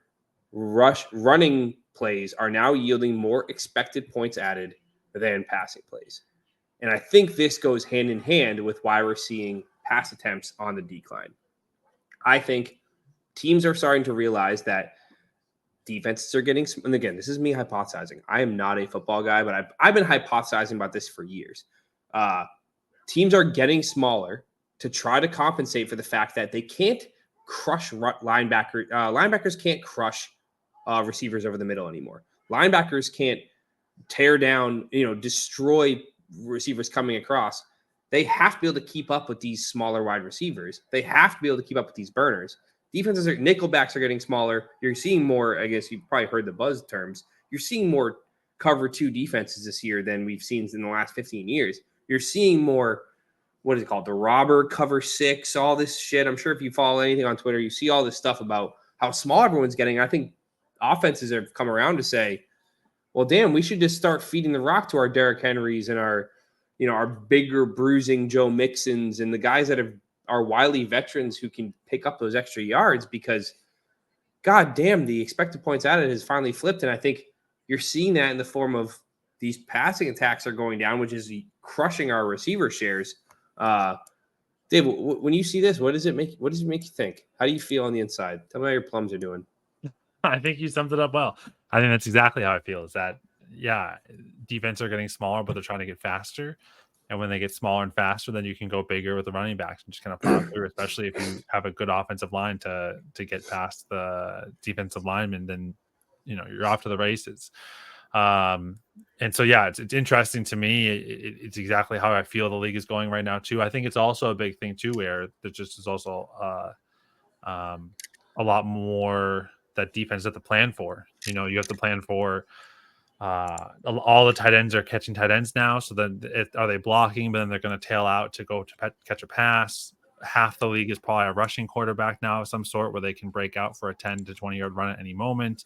running plays are now yielding more expected points added than passing plays. And I think this goes hand in hand with why we're seeing pass attempts on the decline. I think teams are starting to realize that defenses are getting, and again, this is me hypothesizing. I am not a football guy, but I've been hypothesizing about this for years. Teams are getting smaller to try to compensate for the fact that they can't crush linebackers. Linebackers can't crush receivers over the middle anymore. Linebackers can't tear down, destroy receivers coming across. They have to be able to keep up with these smaller wide receivers. They have to be able to keep up with these burners. Defenses nickelbacks are getting smaller. You're seeing more, I guess you've probably heard the buzz terms. You're seeing more cover 2 defenses this year than we've seen in the last 15 years. You're seeing more, what is it called? The robber cover 6, all this shit. I'm sure if you follow anything on Twitter, you see all this stuff about how small everyone's getting. I think offenses have come around to say, well, damn, we should just start feeding the rock to our Derrick Henrys and our bigger bruising Joe Mixons and the guys that are wily veterans who can pick up those extra yards, because god damn, the expected points added has finally flipped. And I think you're seeing that in the form of these passing attacks are going down, which is crushing our receiver shares. Dave, when you see this, what does it make you think? How do you feel on the inside? Tell me how your plums are doing. I think you summed it up well. I think that's exactly how I feel, is that, yeah, defense are getting smaller, but they're trying to get faster. And when they get smaller and faster, then you can go bigger with the running backs and just kind of plow through, especially if you have a good offensive line to get past the defensive lineman, then, you're off to the races. And so, yeah, it's interesting to me. It's exactly how I feel the league is going right now, too. I think it's also a big thing, too, where there just is also a lot more that defense have to plan for. You have to plan for all the tight ends are catching tight ends now. So then are they blocking, but then they're going to tail out to go to catch a pass. Half the league is probably a rushing quarterback now of some sort, where they can break out for a 10 to 20 yard run at any moment.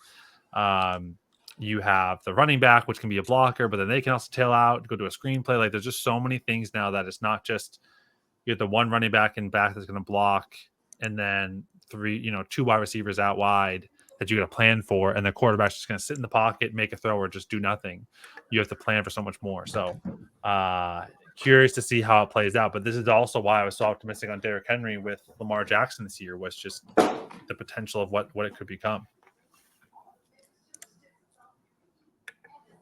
You have the running back, which can be a blocker, but then they can also tail out, go to a screenplay. Like, there's just so many things now that it's not just you have the one running back in back that's going to block, and then two wide receivers out wide that you got to plan for, and the quarterback's just going to sit in the pocket, make a throw, or just do nothing. You have to plan for so much more. So curious to see how it plays out. But this is also why I was so optimistic on Derrick Henry with Lamar Jackson this year, was just the potential of what it could become.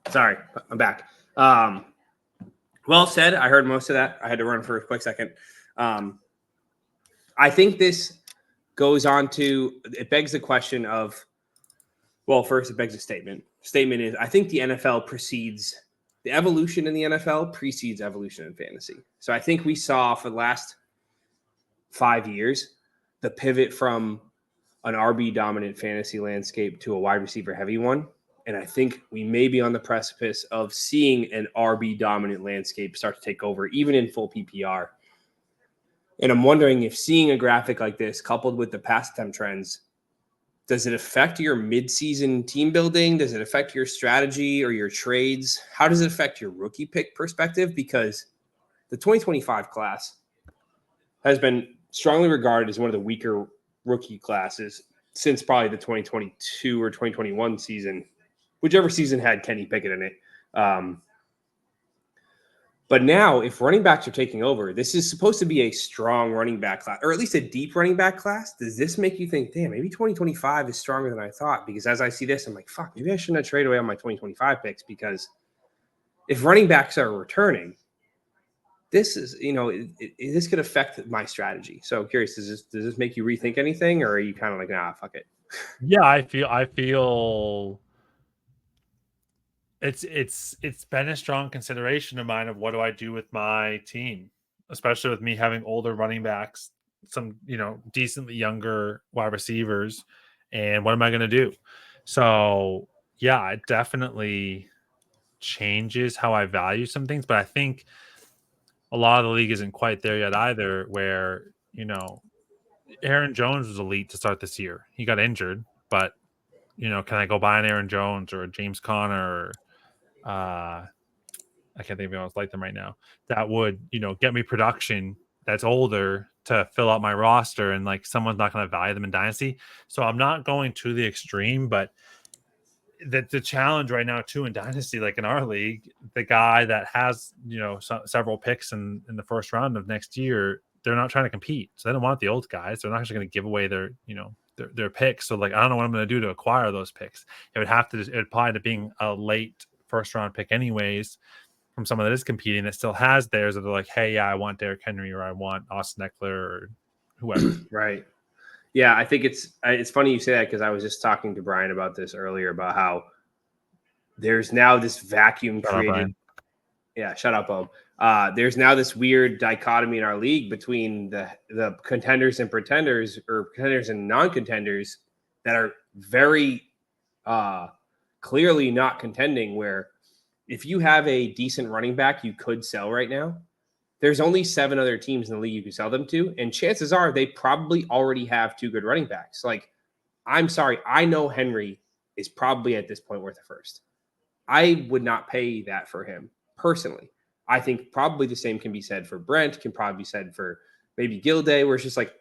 Sorry, I'm back. Well said. I heard most of that. I had to run for a quick second. I think this goes on to, it begs the question of, well, first it begs a statement. Statement is, I think the evolution in the NFL precedes evolution in fantasy. So I think we saw for the last 5 years the pivot from an RB dominant fantasy landscape to a wide receiver heavy one. And I think we may be on the precipice of seeing an RB dominant landscape start to take over, even in full PPR. And I'm wondering if seeing a graphic like this coupled with the pass attempt trends, does it affect your midseason team building? Does it affect your strategy or your trades? How does it affect your rookie pick perspective? Because the 2025 class has been strongly regarded as one of the weaker rookie classes since probably the 2022 or 2021 season, whichever season had Kenny Pickett in it. But now, if running backs are taking over, this is supposed to be a strong running back class, or at least a deep running back class. Does this make you think, damn, maybe 2025 is stronger than I thought? Because as I see this, I'm like, fuck, maybe I shouldn't have traded away on my 2025 picks, because if running backs are returning, this is, this could affect my strategy. So I'm curious, does this make you rethink anything, or are you kind of like, nah, fuck it? Yeah, I feel it's been a strong consideration of mine of what do I do with my team, especially with me having older running backs, some decently younger wide receivers, and what am I going to do? So yeah, it definitely changes how I value some things, but I think a lot of the league isn't quite there yet either, where Aaron Jones was elite to start this year. He got injured, but can I go buy an Aaron Jones or a James Conner or I can't think of anyone else like them right now that would, get me production that's older to fill out my roster, and like someone's not going to value them in Dynasty. So I'm not going to the extreme, but the challenge right now too in Dynasty, like in our league, the guy that has several picks in the first round of next year, they're not trying to compete, so they don't want the old guys. They're not actually going to give away their picks. So like I don't know what I'm going to do to acquire those picks. It would apply to being a late first round pick anyways from someone that is competing that still has theirs, that they're like, hey, yeah, I want Derrick Henry or I want Austin Eckler or whoever. Right. Yeah, I think it's funny you say that, because I was just talking to Brian about this earlier, about how there's now this vacuum created. Yeah, shut up, Boom. There's now this weird dichotomy in our league between the contenders and pretenders, or contenders and non-contenders, that are very clearly not contending, where if you have a decent running back you could sell right now, there's only 7 other teams in the league you can sell them to, and chances are they probably already have 2 good running backs. Like, I'm sorry, I know Henry is probably at this point worth a first. I would not pay that for him personally. I think probably the same can be said for Brent, can probably be said for maybe Gilday, where it's just like,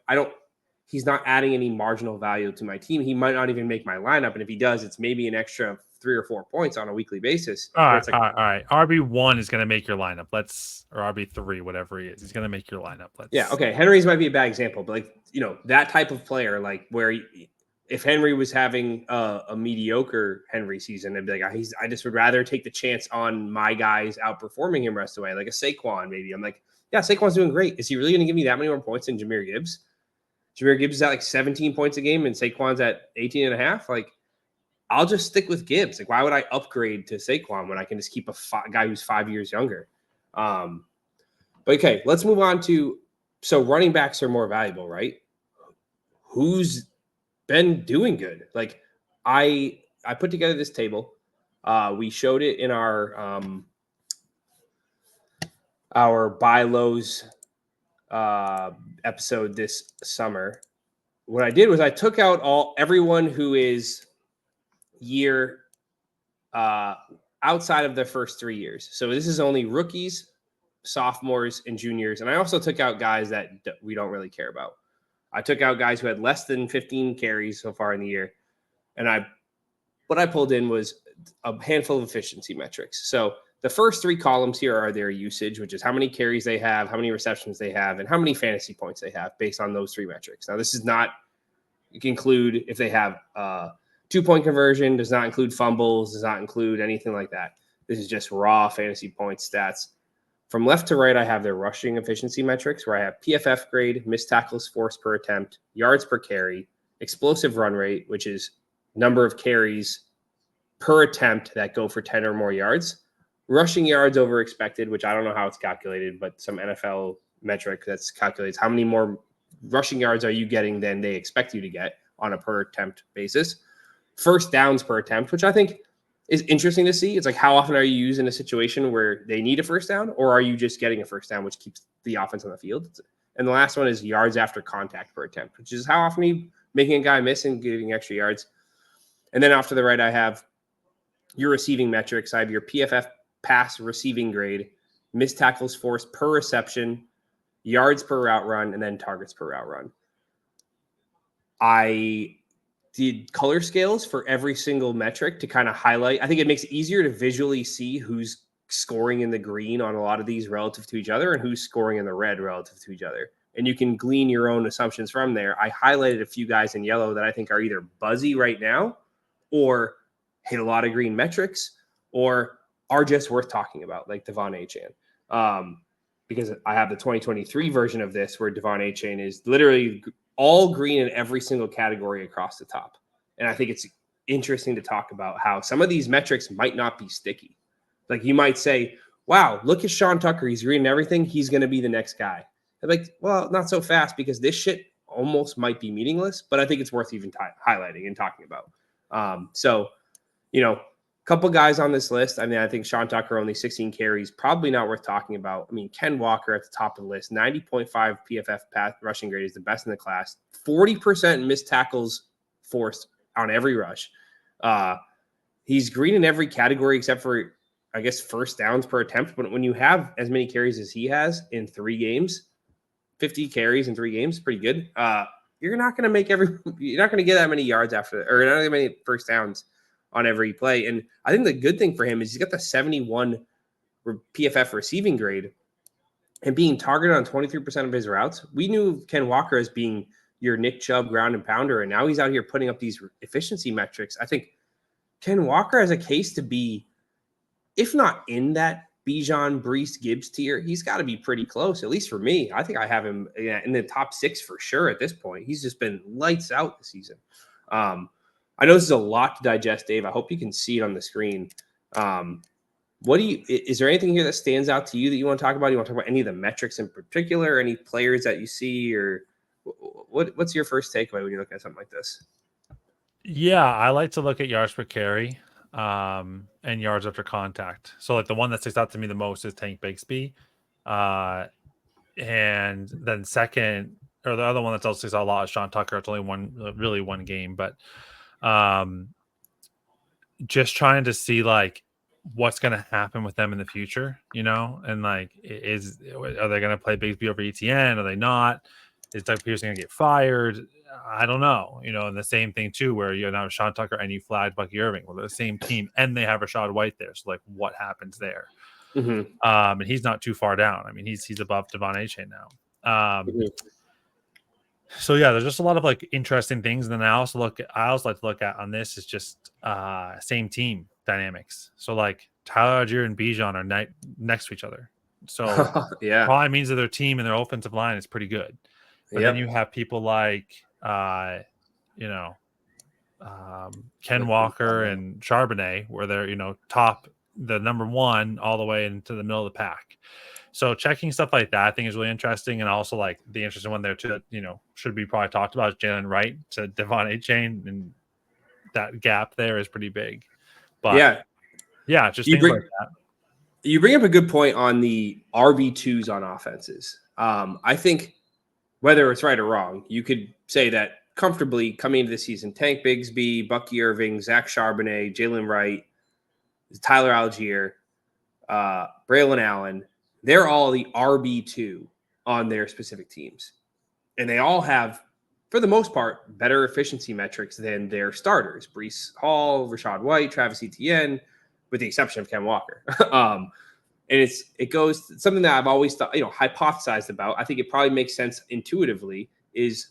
he's not adding any marginal value to my team. He might not even make my lineup. And if he does, it's maybe an extra 3 or 4 points on a weekly basis. All right. RB1 is going to make your lineup. Or RB3, whatever he is. He's going to make your lineup. Yeah. Okay. Henry's might be a bad example, but that type of player, like where if Henry was having a mediocre Henry season, I'd be like, I just would rather take the chance on my guys outperforming him rest of the way, like a Saquon maybe. I'm like, yeah, Saquon's doing great. Is he really going to give me that many more points than Jahmyr Gibbs? Jahmyr Gibbs is at like 17 points a game and Saquon's at 18 and a half. Like, I'll just stick with Gibbs. Like, why would I upgrade to Saquon when I can just keep a guy who's 5 years younger? But okay, let's move on to, so running backs are more valuable, right? Who's been doing good? Like, I put together this table. We showed it in our buy lows episode this summer. What I did was I took out everyone who is year outside of their first 3 years. So this is only rookies, sophomores, and juniors. And I also took out guys that we don't really care about. I took out guys who had less than 15 carries so far in the year. And what I pulled in was a handful of efficiency metrics. So the first 3 columns here are their usage, which is how many carries they have, how many receptions they have, and how many fantasy points they have based on those 3 metrics. Now, this is not, you can include if they have 2-point conversion, does not include fumbles, does not include anything like that. This is just raw fantasy points stats. From left to right, I have their rushing efficiency metrics, where I have PFF grade, missed tackles forced per attempt, yards per carry, explosive run rate, which is number of carries per attempt that go for 10 or more yards, rushing yards over expected, which I don't know how it's calculated, but some NFL metric that calculates how many more rushing yards are you getting than they expect you to get on a per attempt basis. First downs per attempt, which I think is interesting to see. It's like, how often are you used in a situation where they need a first down, or are you just getting a first down, which keeps the offense on the field? And the last one is yards after contact per attempt, which is how often are you making a guy miss and giving extra yards. And then off to the right, I have your receiving metrics. I have your PFF pass receiving grade, missed tackles forced per reception, yards per route run, and then targets per route run. I did color scales for every single metric to kind of highlight. I think it makes it easier to visually see who's scoring in the green on a lot of these relative to each other and who's scoring in the red relative to each other. And you can glean your own assumptions from there. I highlighted a few guys in yellow that I think are either buzzy right now or hit a lot of green metrics or are just worth talking about, like Devon Achane. Because I have the 2023 version of this where Devon Achane is literally all green in every single category across the top. And I think it's interesting to talk about how some of these metrics might not be sticky. Like, you might say, wow, look at Sean Tucker. He's green in everything. He's going to be the next guy. I'm like, well, not so fast, because this shit almost might be meaningless, but I think it's worth even highlighting and talking about. A couple guys on this list. I mean, I think Sean Tucker, only 16 carries, probably not worth talking about. I mean, Ken Walker at the top of the list, 90.5 PFF pass rushing grade, is the best in the class. 40% missed tackles forced on every rush. He's green in every category except for I guess, first downs per attempt. But when you have as many carries as he has in 3 games, 50 carries in 3 games, pretty good. You're not going to get that many yards after, or not that many first downs on every play. And I think the good thing for him is he's got the 71 PFF receiving grade and being targeted on 23% of his routes. We knew Ken Walker as being your Nick Chubb ground and pounder, and now he's out here putting up these efficiency metrics. I think Ken Walker has a case to be, if not in that Bijan, Brees, Gibbs tier, he's got to be pretty close, at least for me. I think I have him in the top 6 for sure at this point. He's just been lights out this season. I know this is a lot to digest, Dave. I hope you can see it on the screen. Is there anything here that stands out to you that you want to talk about? You want to talk about any of the metrics in particular, any players that you see, or what's your first takeaway when you look at something like this? Yeah, I like to look at yards per carry and yards after contact. So like the one that sticks out to me the most is Tank Bigsby. And then second, or the other one that also sticks out a lot is Sean Tucker. It's only one game, but just trying to see like what's going to happen with them in the future, and like, are they going to play Bigsby over ETN? Are they not? Is Doug Pearson going to get fired? I don't know, and the same thing too, where you have Sean Tucker and you flagged Bucky Irving. Well, they're the same team and they have Rachaad White there. So like what happens there? Mm-hmm. And he's not too far down. I mean, he's above Devon Achane now. So yeah, there's just a lot of like interesting things. And then I also like to look at on this is just same team dynamics. So like Tyler Algier and Bijan are next to each other. So yeah, probably means that their team and their offensive line is pretty good. But then you have people like Ken Walker and Charbonnet, where they're top, the number 1 all the way into the middle of the pack. So checking stuff like that I think is really interesting. And also like the interesting one there too that should be probably talked about is Jalen Wright to Devon Achane, and that gap there is pretty big. But yeah, just things like that. You bring up a good point on the RB2s on offenses. I think whether it's right or wrong, you could say that comfortably coming into the season, Tank Bigsby, Bucky Irving, Zach Charbonnet, Jalen Wright, Tyler Algier, Braylon Allen, they're all the RB2 on their specific teams. And they all have, for the most part, better efficiency metrics than their starters. Breece Hall, Rachaad White, Travis Etienne, with the exception of Ken Walker. And it goes something that I've always thought, hypothesized about. I think it probably makes sense intuitively is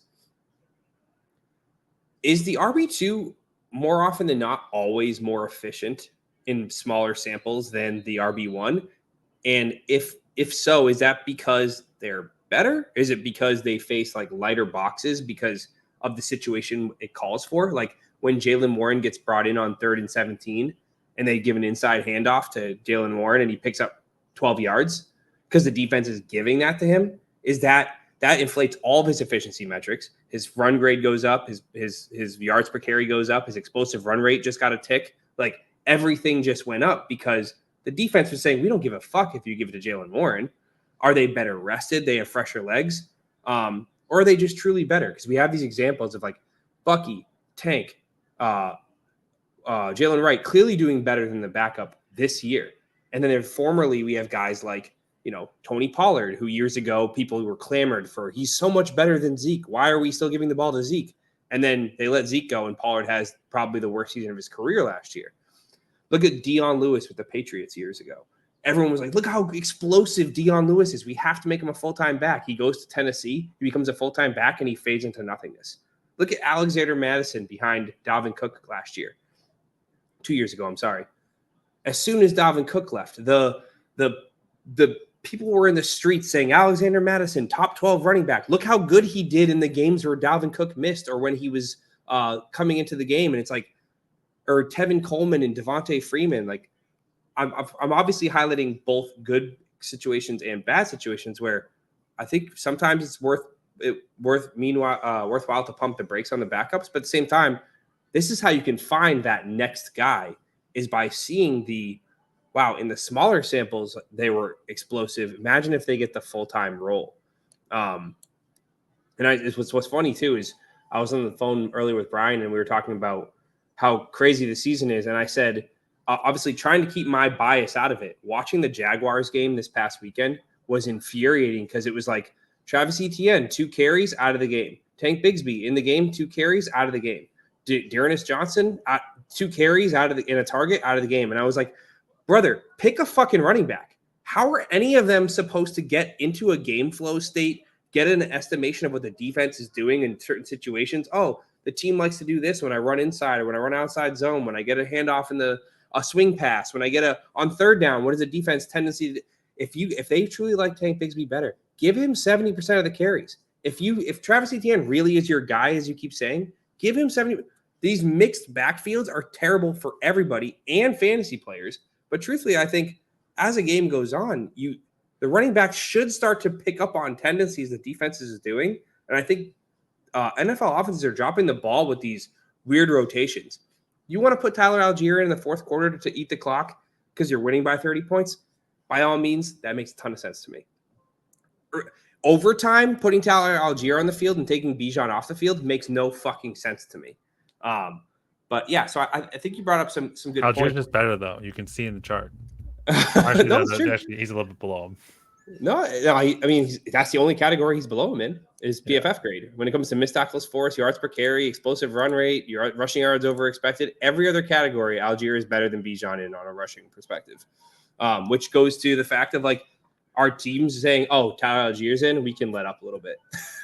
the RB2 more often than not always more efficient in smaller samples than the RB1? And if so, is that because they're better? Is it because they face like lighter boxes because of the situation it calls for? Like when Jaylen Warren gets brought in on 3rd and 17 and they give an inside handoff to Jaylen Warren and he picks up 12 yards because the defense is giving that to him, is that inflates all of his efficiency metrics. His run grade goes up, his yards per carry goes up, his explosive run rate just got a tick. Like everything just went up because the defense was saying, we don't give a fuck if you give it to Jaylen Warren. Are they better rested? They have fresher legs? Or are they just truly better? Because we have these examples of like Bucky, Tank, Jalen Wright clearly doing better than the backup this year. And then formerly we have guys like, Tony Pollard, who years ago people were clamored for, he's so much better than Zeke. Why are we still giving the ball to Zeke? And then they let Zeke go and Pollard has probably the worst season of his career last year. Look at Dion Lewis with the Patriots years ago. Everyone was like, look how explosive Dion Lewis is. We have to make him a full-time back. He goes to Tennessee, he becomes a full-time back, and he fades into nothingness. Look at Alexander Madison behind Dalvin Cook last year. 2 years ago, I'm sorry. As soon as Dalvin Cook left, the people were in the streets saying, Alexander Madison, top 12 running back. Look how good he did in the games where Dalvin Cook missed or when he was coming into the game. And it's like, or Tevin Coleman and Devontae Freeman. Like, I'm obviously highlighting both good situations and bad situations where I think sometimes it's worthwhile to pump the brakes on the backups. But at the same time, this is how you can find that next guy is by seeing in the smaller samples, they were explosive. Imagine if they get the full-time role. What's funny too is I was on the phone earlier with Brian and we were talking about how crazy the season is. And I said, obviously trying to keep my bias out of it. Watching the Jaguars game this past weekend was infuriating because it was like Travis Etienne, 2 carries out of the game. Tank Bigsby in the game, 2 carries out of the game. Dearness Johnson, 2 carries in a target out of the game. And I was like, brother, pick a fucking running back. How are any of them supposed to get into a game flow state, get an estimation of what the defense is doing in certain situations? Oh, the team likes to do this when I run inside or when I run outside zone, when I get a handoff in a swing pass, when I get on third down, what is the defense tendency to, if they truly like Tank Bigsby better, give him 70% of the carries. If Travis Etienne really is your guy, as you keep saying, give him 70. These mixed backfields are terrible for everybody and fantasy players. But truthfully, I think as a game goes on, the running back should start to pick up on tendencies that defenses is doing. And I think NFL offenses are dropping the ball with these weird rotations. You want to put Tyler Algier in the fourth quarter to eat the clock because you're winning by 30 points? By all means, that makes a ton of sense to me. Overtime, putting Tyler Algier on the field and taking Bijan off the field makes no fucking sense to me. But yeah, so I think you brought up some good Algier's points. just better though. You can see in the chart. Actually, No, it's true. Actually, he's a little bit below him. No, I mean that's the only category he's below him in is PFF grade. When it comes to missed tackles force, yards per carry, explosive run rate, your rushing yards over expected, every other category, Algier is better than Bijan in on a rushing perspective. Which goes to the fact of like our teams saying, "Oh, Tyler Algier's in, we can let up a little bit.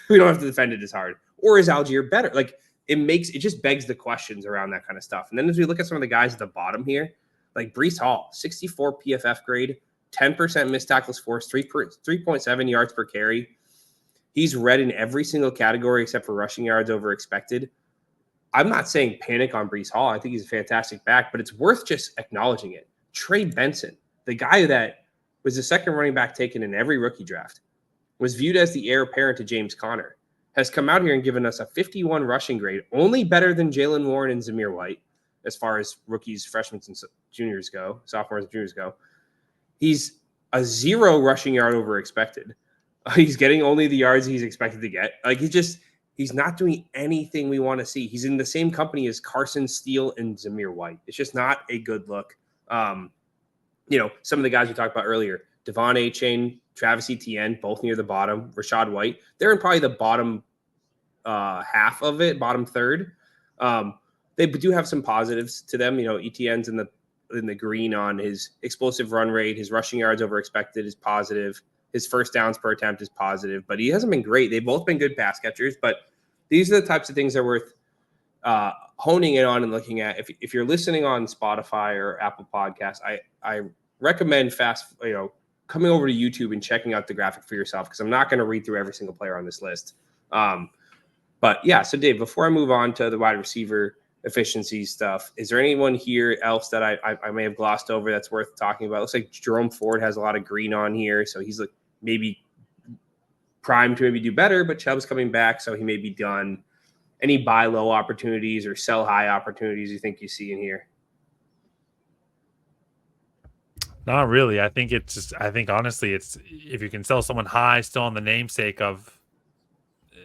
We don't have to defend it as hard." Or is Algier better? Like it just begs the questions around that kind of stuff. And then as we look at some of the guys at the bottom here, like Breece Hall, 64 PFF grade. 10% missed tackles force, 3.7 yards per carry. He's red in every single category except for rushing yards over expected. I'm not saying panic on Breece Hall. I think he's a fantastic back, but it's worth just acknowledging it. Trey Benson, the guy that was the second running back taken in every rookie draft, was viewed as the heir apparent to James Conner, has come out here and given us a 51 rushing grade, only better than Jalen Warren and Zamir White as far as rookies, freshmen, and juniors go, sophomores and juniors go. He's a 0 rushing yard over expected. He's getting only the yards he's expected to get. Like he's not doing anything we want to see. He's in the same company as Carson Steele and Zamir White. It's just not a good look. Some of the guys we talked about earlier, Devon Achane, Travis Etienne, both near the bottom. Rachaad White, they're in probably the bottom half of it, bottom third. They do have some positives to them. Etienne's in the green on his explosive run rate, his rushing yards over expected is positive, his first downs per attempt is positive, but he hasn't been great. They've both been good pass catchers, but these are the types of things that are worth honing in on and looking at. If you're listening on Spotify or Apple Podcasts, I recommend coming over to YouTube and checking out the graphic for yourself because I'm not going to read through every single player on this list. But yeah, so Dave, before I move on to the wide receiver efficiency stuff, is there anyone here else that I may have glossed over that's worth talking about? It looks like Jerome Ford has a lot of green on here, so he's like maybe primed to maybe do better, but Chubb's coming back, so he may be done. Any buy low opportunities or sell high opportunities you think you see in here? Not really. I think honestly, it's if you can sell someone high still on the namesake of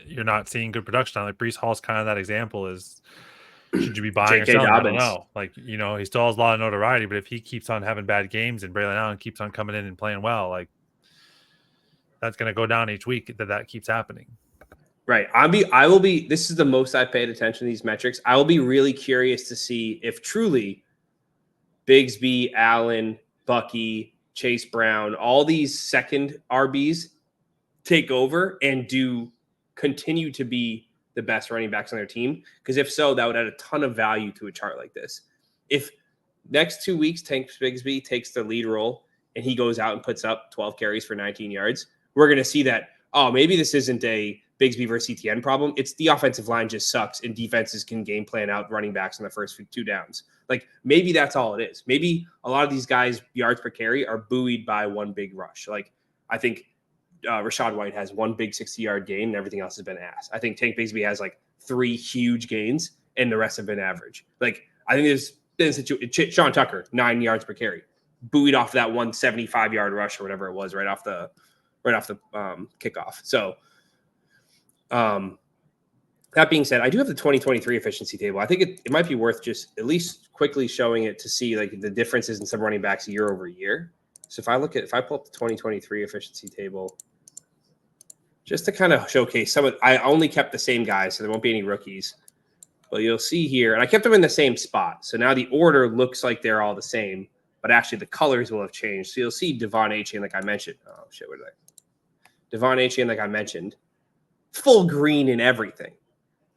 you're not seeing good production. Like Breece Hall's kind of that example is should you be buying or selling? I don't know. Like, he still has a lot of notoriety, but if he keeps on having bad games and Braylon Allen keeps on coming in and playing well, like that's going to go down each week that keeps happening. Right. This is the most I paid attention to these metrics. I will be really curious to see if truly Bigsby, Allen, Bucky, Chase Brown, all these second RBs take over and do continue to be the best running backs on their team. Because if so, that would add a ton of value to a chart like this. If next 2 weeks, Tank Bigsby takes the lead role and he goes out and puts up 12 carries for 19 yards, we're going to see that, maybe this isn't a Bigsby versus ETN problem. It's the offensive line just sucks and defenses can game plan out running backs in the first 2 downs. Like maybe that's all it is. Maybe a lot of these guys' yards per carry are buoyed by one big rush. Like I think Rachaad White has one big 60-yard gain and everything else has been ass. I think Tank Bigsby has like 3 huge gains and the rest have been average. Like I think there's been a situation. Sean Tucker, 9 yards per carry, buoyed off that 175-yard rush or whatever it was right off the kickoff. So That being said, I do have the 2023 efficiency table. I think it might be worth just at least quickly showing it to see like the differences in some running backs year over year. So if I pull up the 2023 efficiency table, just to kind of showcase I only kept the same guys, so there won't be any rookies. But you'll see here, and I kept them in the same spot. So now the order looks like they're all the same, but actually the colors will have changed. So you'll see Devon Achane, like I mentioned. Oh shit, what did Devon Achane, like I mentioned, full green in everything.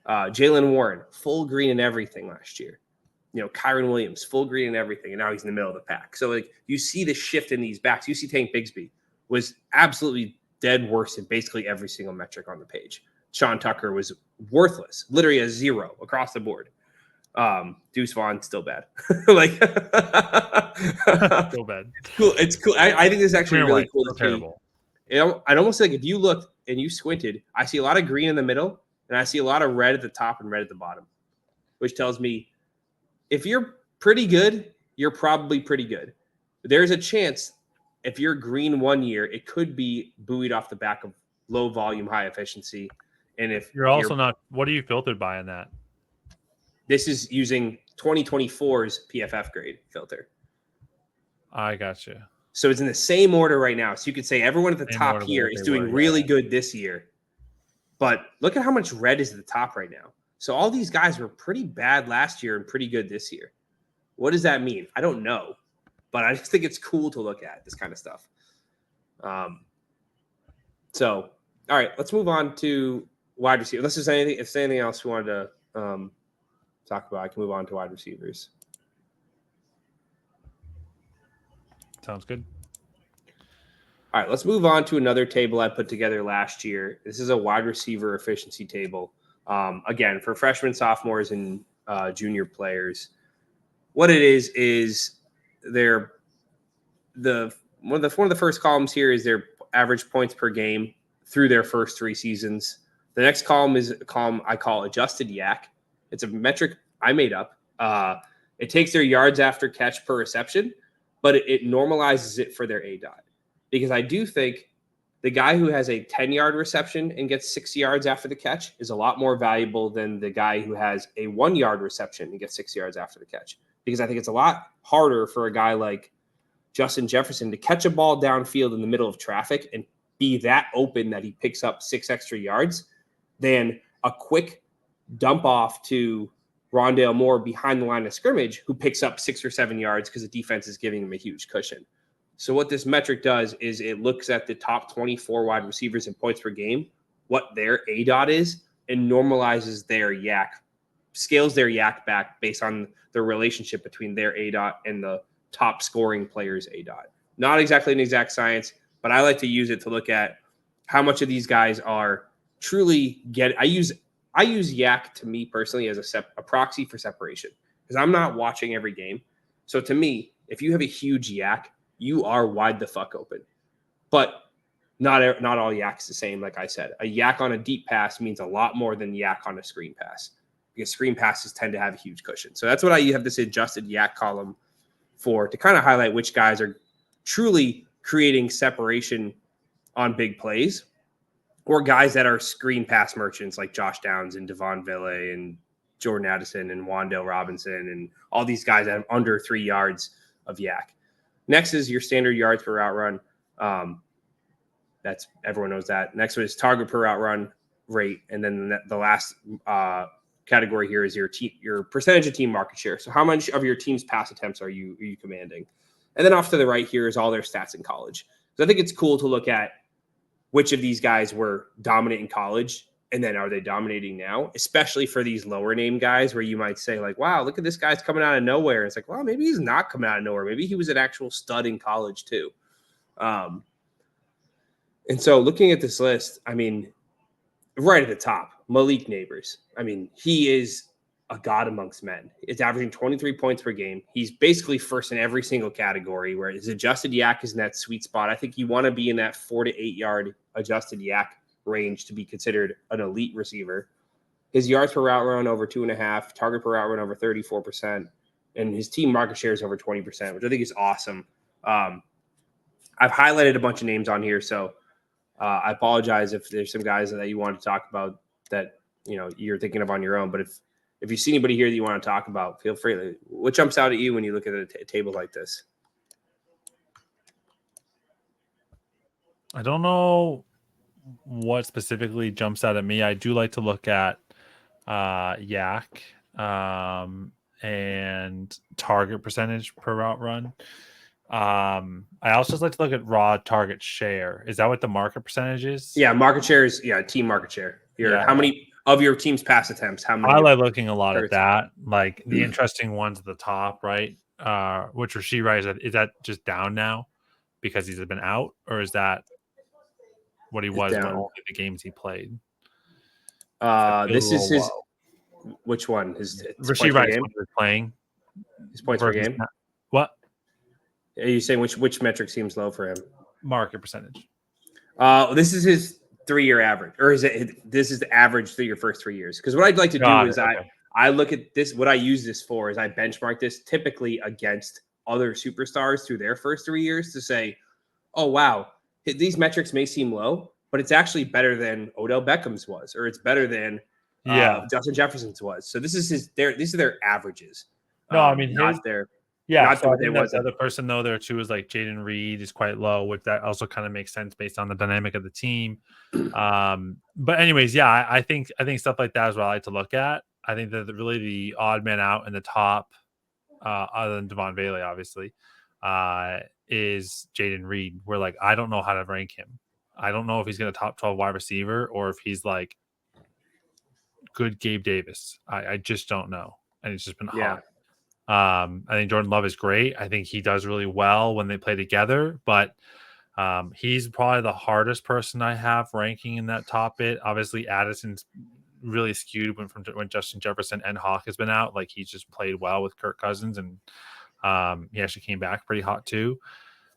Jalen Warren, full green in everything last year. Kyron Williams, full green in everything, and now he's in the middle of the pack. So like you see the shift in these backs. You see Tank Bigsby was absolutely dead worse in basically every single metric on the page. Sean Tucker was worthless, literally a 0 across the board. Deuce Vaughn, still bad. Like So bad. Cool. It's cool. I think this is actually really cool. So terrible. I'd almost like if you looked and you squinted, I see a lot of green in the middle, and I see a lot of red at the top and red at the bottom, which tells me if you're pretty good, you're probably pretty good. There's a chance if you're green one year, it could be buoyed off the back of low volume, high efficiency. And if You're also not, what are you filtered by in that? This is using 2024's PFF grade filter. I got you. So it's in the same order right now. So you could say everyone at the top here is doing really good this year. But look at how much red is at the top right now. So all these guys were pretty bad last year and pretty good this year. What does that mean? I don't know. But I just think it's cool to look at this kind of stuff. So, all right, let's move on to wide receiver. If there's anything else we wanted to talk about, I can move on to wide receivers. Sounds good. All right, let's move on to another table I put together last year. This is a wide receiver efficiency table. Again, for freshmen, sophomores, and junior players. What it is one of the first columns here is their average points per game through their first 3 seasons. The next column is a column I call adjusted yak. It's a metric I made up. It takes their yards after catch per reception, but it normalizes it for their ADOT. Because I do think the guy who has a 10-yard reception and gets 6 yards after the catch is a lot more valuable than the guy who has a 1-yard reception and gets 6 yards after the catch. Because I think it's a lot harder for a guy like Justin Jefferson to catch a ball downfield in the middle of traffic and be that open that he picks up 6 extra yards than a quick dump off to Rondale Moore behind the line of scrimmage who picks up 6 or 7 yards because the defense is giving him a huge cushion. So what this metric does is it looks at the top 24 wide receivers in points per game, what their ADOT is, and normalizes their yak, scales their yak back based on the relationship between their ADOT and the top scoring player's ADOT. Not exactly an exact science, but I like to use it to look at how much of these guys are truly I use yak to me personally as a proxy for separation because I'm not watching every game. So to me, if you have a huge yak, you are wide the fuck open. But not all yaks the same, like I said. A yak on a deep pass means a lot more than yak on a screen pass because screen passes tend to have a huge cushion. So that's what I have this adjusted yak column for, to kind of highlight which guys are truly creating separation on big plays or guys that are screen pass merchants like Josh Downs and Devon Villay and Jordan Addison and Wan'Dale Robinson and all these guys that have under 3 yards of yak. Next is your standard yards per route run. That's everyone knows that. Next is target per route run rate, and then the last category here is your percentage of team market share. So how much of your team's pass attempts are you commanding? And then off to the right here is all their stats in college. So I think it's cool to look at which of these guys were dominant in college, and then are they dominating now, especially for these lower name guys where you might say like, wow, look at this guy's coming out of nowhere. It's like, well, maybe he's not coming out of nowhere. Maybe he was an actual stud in college too. And so looking at this list, I mean, right at the top, Malik Neighbors. I mean, he is a god amongst men. It's averaging 23 points per game. He's basically first in every single category where his adjusted yak is in that sweet spot. I think you want to be in that 4 to 8 yard adjusted yak range to be considered an elite receiver. His yards per route run over 2.5, target per route run over 34%, and his team market share is over 20%, which I think is awesome. I've highlighted a bunch of names on here, so I apologize if there's some guys that you want to talk about that you're thinking of on your own. But if you see anybody here that you want to talk about, feel free. What jumps out at you when you look at a table like this? I don't know what specifically jumps out at me. I do like to look at yak and target percentage per route run. I also just like to look at raw target share. Is that what the market percentage is? Yeah, market share is team market share. How many of your team's pass attempts? How many? I like looking a lot at that. Like the interesting ones at the top, right? Which Rashee Rice, is that just down now because he's been out, or is that what he was when only the games he played? This is his. Which one? His Rashee Rice when he was playing. His points per game. What? Are you saying which metric seems low for him? Market percentage. This is his 3-year average, or is it? This is the average through your first 3 years. Because what I'd like to do is I look at this. What I use this for is I benchmark this typically against other superstars through their first 3 years to say, oh wow, these metrics may seem low, but it's actually better than Odell Beckham's was, or it's better than Justin Jefferson's was. So these are their averages. No, I mean not their. Yeah, so I think that the other person though there too is like Jaden Reed is quite low, which that also kind of makes sense based on the dynamic of the team. But anyways, yeah, I think stuff like that is what I like to look at. I think that really the odd man out in the top, other than Devon Bailey, obviously, is Jaden Reed. Where like I don't know how to rank him. I don't know if he's going to top 12 wide receiver or if he's like good Gabe Davis. I just don't know, and it's just been hot. I think Jordan Love is great. I think he does really well when they play together, but he's probably the hardest person I have ranking in that top bit. Obviously, Addison's really skewed when Justin Jefferson and Hawk has been out. Like he's just played well with Kirk Cousins, and he actually came back pretty hot too.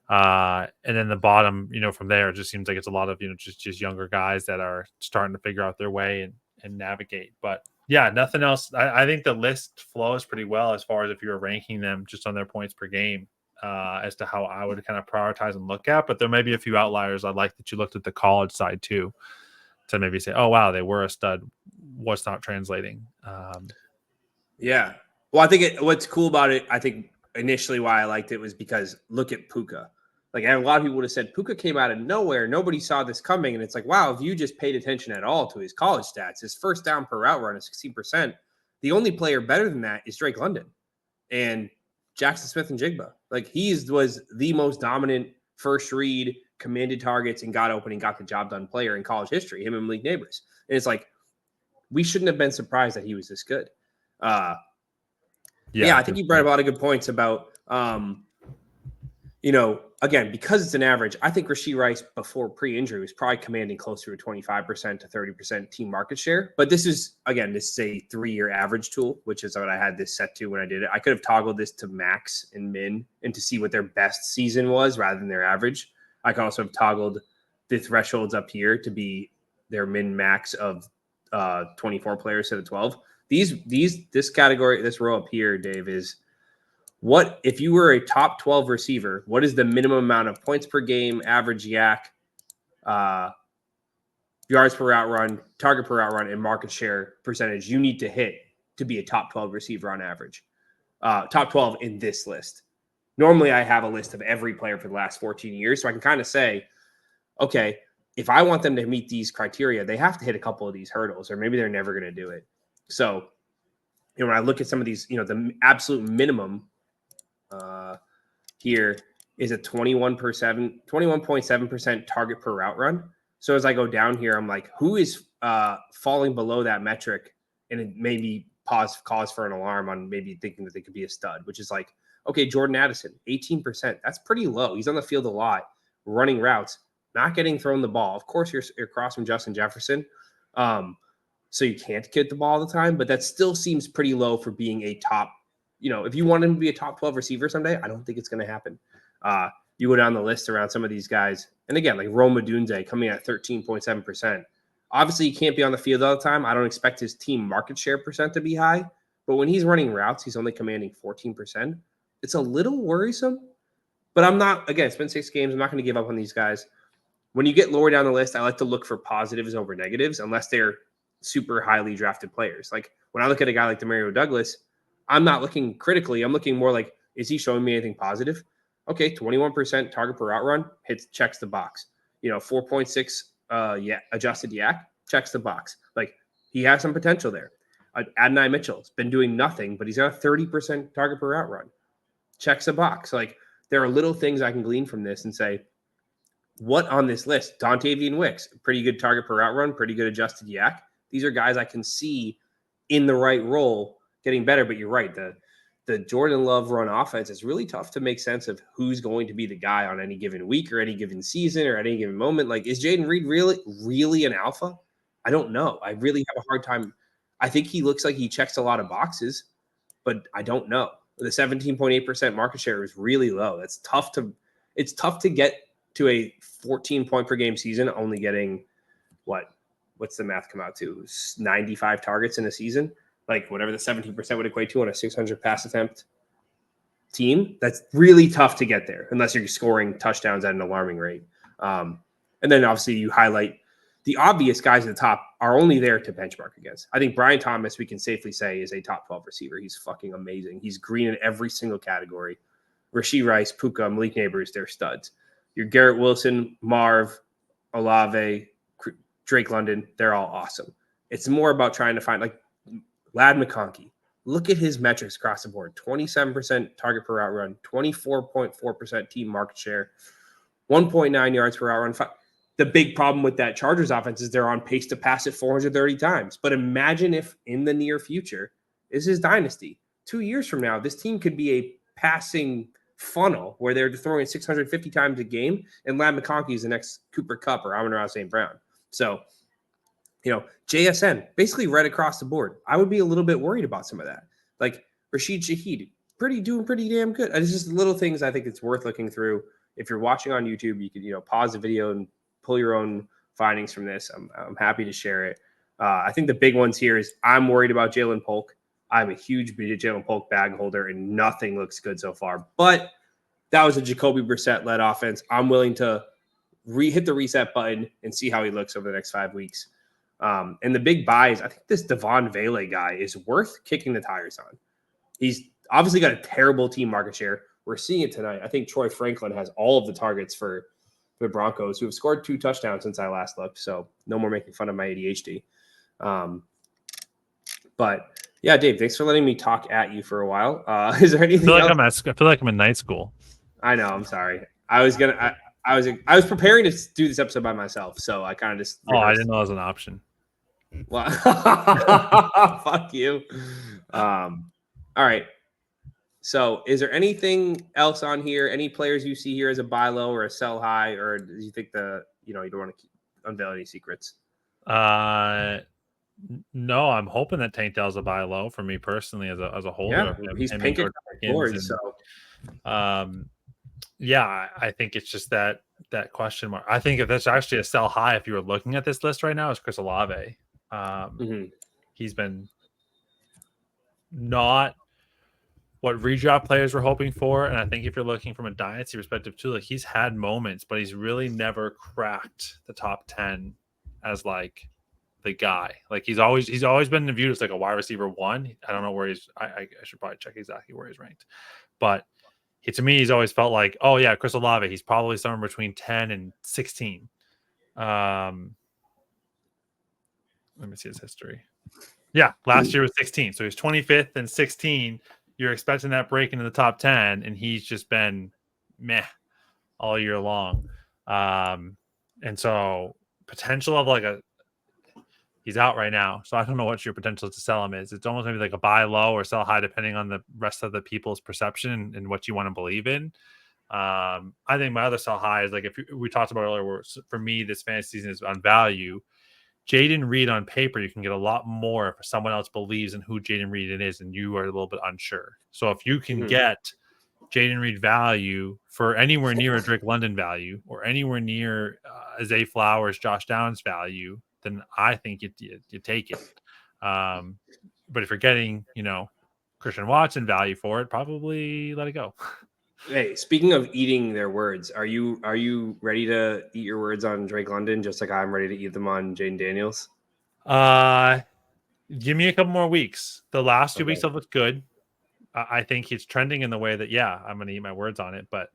And then the bottom, from there, it just seems like it's a lot of just younger guys that are starting to figure out their way and navigate. But yeah, nothing else. I think the list flows pretty well as far as if you were ranking them just on their points per game, as to how I would kind of prioritize and look at. But there may be a few outliers. I like that you looked at the college side too, to maybe say, oh, wow, they were a stud. What's not translating? Yeah. Well, I think what's cool about it, I think initially why I liked it was because look at Puka. Like a lot of people would have said Puka came out of nowhere. Nobody saw this coming. And it's like, wow, if you just paid attention at all to his college stats, his first down per route run is 16%. The only player better than that is Drake London and Jackson Smith and Jigba. Like was the most dominant first read, commanded targets, and got open and got the job done player in college history, him and Malik Neighbors. And it's like, we shouldn't have been surprised that he was this good. I think you brought up a lot of good points about, again, because it's an average, I think Rashee Rice before pre-injury was probably commanding closer to 25% to 30% team market share. But this is a 3-year average tool, which is what I had this set to when I did it. I could have toggled this to max and min and to see what their best season was rather than their average. I could also have toggled the thresholds up here to be their min max of 24 players instead of 12. This category, this row up here, Dave, is what if you were a top 12 receiver, what is the minimum amount of points per game, average yak, yards per route run, target per route run, and market share percentage you need to hit to be a top 12 receiver on average? Top 12 in this list. Normally I have a list of every player for the last 14 years, so I can kind of say, okay, if I want them to meet these criteria, they have to hit a couple of these hurdles, or maybe they're never going to do it. So, when I look at some of these, the absolute minimum here is a 21.7% target per route run. So as I go down here, I'm like, who is falling below that metric? And it maybe cause for an alarm on maybe thinking that they could be a stud, which is like, okay, Jordan Addison, 18%. That's pretty low. He's on the field a lot, running routes, not getting thrown the ball. Of course, you're across from Justin Jefferson. So you can't get the ball all the time, but that still seems pretty low for being a top, if you want him to be a top 12 receiver someday, I don't think it's going to happen. You go down the list around some of these guys. And again, like Rome Odunze coming at 13.7%. Obviously, he can't be on the field all the time. I don't expect his team market share percent to be high, but when he's running routes, he's only commanding 14%. It's a little worrisome, but I'm not, again, it's been 6 games. I'm not going to give up on these guys. When you get lower down the list, I like to look for positives over negatives, unless they're super highly drafted players. Like when I look at a guy like Demario Douglas, I'm not looking critically. I'm looking more like, is he showing me anything positive? Okay, 21% target per route run checks the box. 4.6 adjusted yak checks the box. Like he has some potential there. Adonai Mitchell's been doing nothing, but he's got a 30% target per route run. Checks the box. Like there are little things I can glean from this and say, what on this list? Dontavian Wicks, pretty good target per route run, pretty good adjusted yak. These are guys I can see in the right role getting better. But you're right, the Jordan Love run offense is really tough to make sense of who's going to be the guy on any given week or any given season or at any given moment. Like, is Jaden Reed really an alpha? I don't know. I really have a hard time. I think he looks like he checks a lot of boxes, but I don't know. The 17.8% market share is really low. It's tough to get to a 14 point per game season, only getting what's the math come out to? 95 targets in a season, like whatever the 17% would equate to on a 600 pass attempt team. That's really tough to get there unless you're scoring touchdowns at an alarming rate. And then obviously you highlight the obvious guys at the top are only there to benchmark against. I think Brian Thomas, we can safely say, is a top 12 receiver. He's fucking amazing. He's green in every single category. Rashee Rice, Puka, Malik Neighbors, they're studs. Your Garrett Wilson, Marv, Olave, Drake London, they're all awesome. It's more about trying to find, like, Ladd McConkey. Look at his metrics across the board. 27% target per route run, 24.4% team market share, 1.9 yards per route run. The big problem with that Chargers offense is they're on pace to pass it 430 times. But imagine if in the near future, this is Dynasty. 2 years from now, this team could be a passing funnel where they're throwing 650 times a game, and Ladd McConkey is the next Cooper Kupp or Amon-Ra St. Brown. So, JSN, basically right across the board. I would be a little bit worried about some of that. Like Rashid Shaheed, doing pretty damn good. It's just little things I think it's worth looking through. If you're watching on YouTube, you could, pause the video and pull your own findings from this. I'm happy to share it. I think the big ones here is I'm worried about Jalen Polk. I'm a huge Jalen Polk bag holder, and nothing looks good so far. But that was a Jacoby Brissett-led offense. I'm willing to hit the reset button and see how he looks over the next 5 weeks. And the big buys, I think this Devon Vele guy is worth kicking the tires on. He's obviously got a terrible team market share. We're seeing it tonight. I think Troy Franklin has all of the targets for the Broncos, who have scored 2 touchdowns since I last looked. So no more making fun of my ADHD. But yeah, Dave, thanks for letting me talk at you for a while. Is there anything else? I feel like I'm in night school. I know. I'm sorry. I was preparing to do this episode by myself, so I kind of just. I didn't know it was an option. Well, fuck you. All right. So, is there anything else on here? Any players you see here as a buy low or a sell high, or do you think you don't want to unveil any secrets? No, I'm hoping that Tank Dell's a buy low for me personally as a holder. Yeah, he's pink at board, so. Yeah, I think it's just that question mark. I think if that's actually a sell high, if you were looking at this list right now, is Chris Olave. He's been not what redraft players were hoping for, and I think if you're looking from a dynasty perspective too, like he's had moments, but he's really never cracked the top 10 as like the guy. Like he's always been viewed as like a wide receiver 1. I don't know where he's. I should probably check exactly where he's ranked, but. To me, he's always felt like, oh yeah, Chris Olave. He's probably somewhere between 10 and 16. Let me see his history. Yeah, last year was 16, so he's 25th and 16. You're expecting that break into the top 10, and he's just been meh all year long. And so potential of like he's out right now, so I don't know what your potential to sell him is. It's almost maybe like a buy low or sell high, depending on the rest of the people's perception and what you want to believe in. I think my other sell high is like we talked about earlier, where for me this fantasy season is on value. Jaden Reed on paper, you can get a lot more if someone else believes in who Jaden Reed is, and you are a little bit unsure. So if you can get Jaden Reed value for anywhere near a Drake London value or anywhere near Zay Flowers, Josh Downs value, then I think you take it. But if you're getting, Christian Watson value for it, probably let it go. Hey, speaking of eating their words, are you ready to eat your words on Drake London just like I'm ready to eat them on Jaden Daniels? Give me a couple more weeks. The last 2 weeks Okay. have looked good. I think he's trending in the way that, yeah, I'm going to eat my words on it, but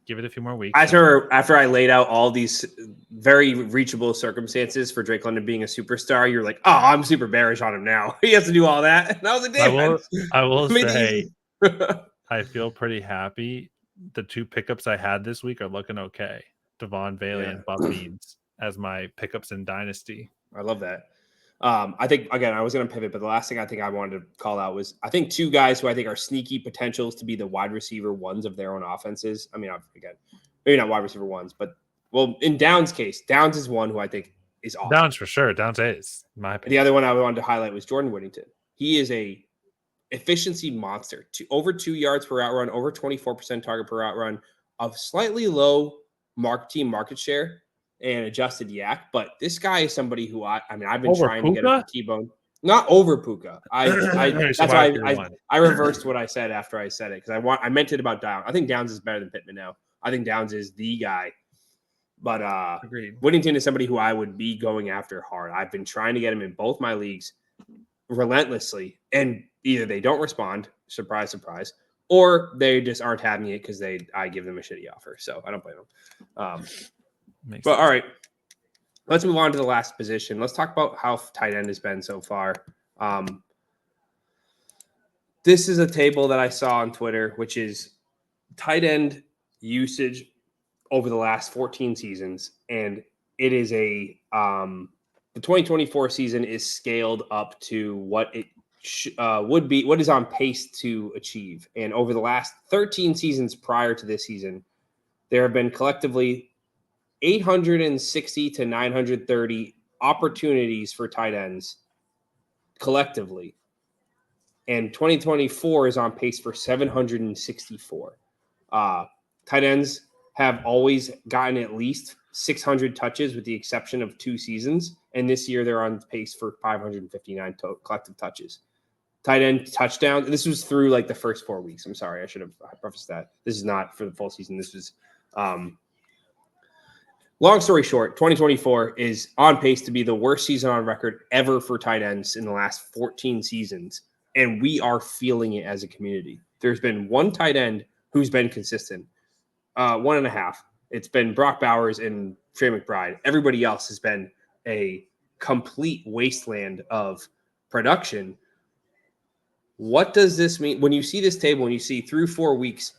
give it a few more weeks. After I laid out all these very reachable circumstances for Drake London being a superstar, you're like, oh, I'm super bearish on him now. He has to do all that. And I was like, damn. I will Made it say, easy. I feel pretty happy. The 2 pickups I had this week are looking okay. Devon Bailey Yeah. and Buff Means as my pickups in Dynasty. I love that. I think, again, I was going to pivot, but the last thing I think I wanted to call out was I think 2 guys who I think are sneaky potentials to be the wide receiver ones of their own offenses. I mean, again, maybe not wide receiver ones, but well, in Downs' case, Downs is one who I think is awesome. Downs for sure. Downs is, in my opinion. The other one I wanted to highlight was Jordan Whittington. He is a efficiency monster. Over 2 yards per route run, over 24% target per route run, of slightly low team market share and adjusted yak. But this guy is somebody who I've been Over trying to get him Puka? for T-Bone. Not over Puka. That's So why wide I reversed what I said after I said it because I meant it about Downs. I think Downs is better than Pittman now. I think Downs is the guy. But Agreed. Whittington is somebody who I would be going after hard. I've been trying to get him in both my leagues relentlessly, and either they don't respond, surprise, surprise, or they just aren't having it because I give them a shitty offer. So I don't blame them. Makes But sense. all right, let's move on to the last position. Let's talk about how tight end has been so far. This is a table that I saw on Twitter, which is tight end usage over the last 14 seasons, and it is the 2024 season is scaled up to what it would be, what is on pace to achieve. And over the last 13 seasons prior to this season, there have been collectively 860 to 930 opportunities for tight ends collectively. And 2024 is on pace for 764. Tight ends have always gotten at least 600 touches with the exception of 2 seasons. And this year they're on pace for 559 collective touches. Tight end touchdowns. This was through like the first 4 weeks. I'm sorry. I should have prefaced that. This is not for the full season. This was long story short, 2024 is on pace to be the worst season on record ever for tight ends in the last 14 seasons. And we are feeling it as a community. There's been one tight end who's been consistent. 1.5. It's been Brock Bowers and Trey McBride. Everybody else has been a complete wasteland of production. What does this mean? When you see this table, when you see through 4 weeks,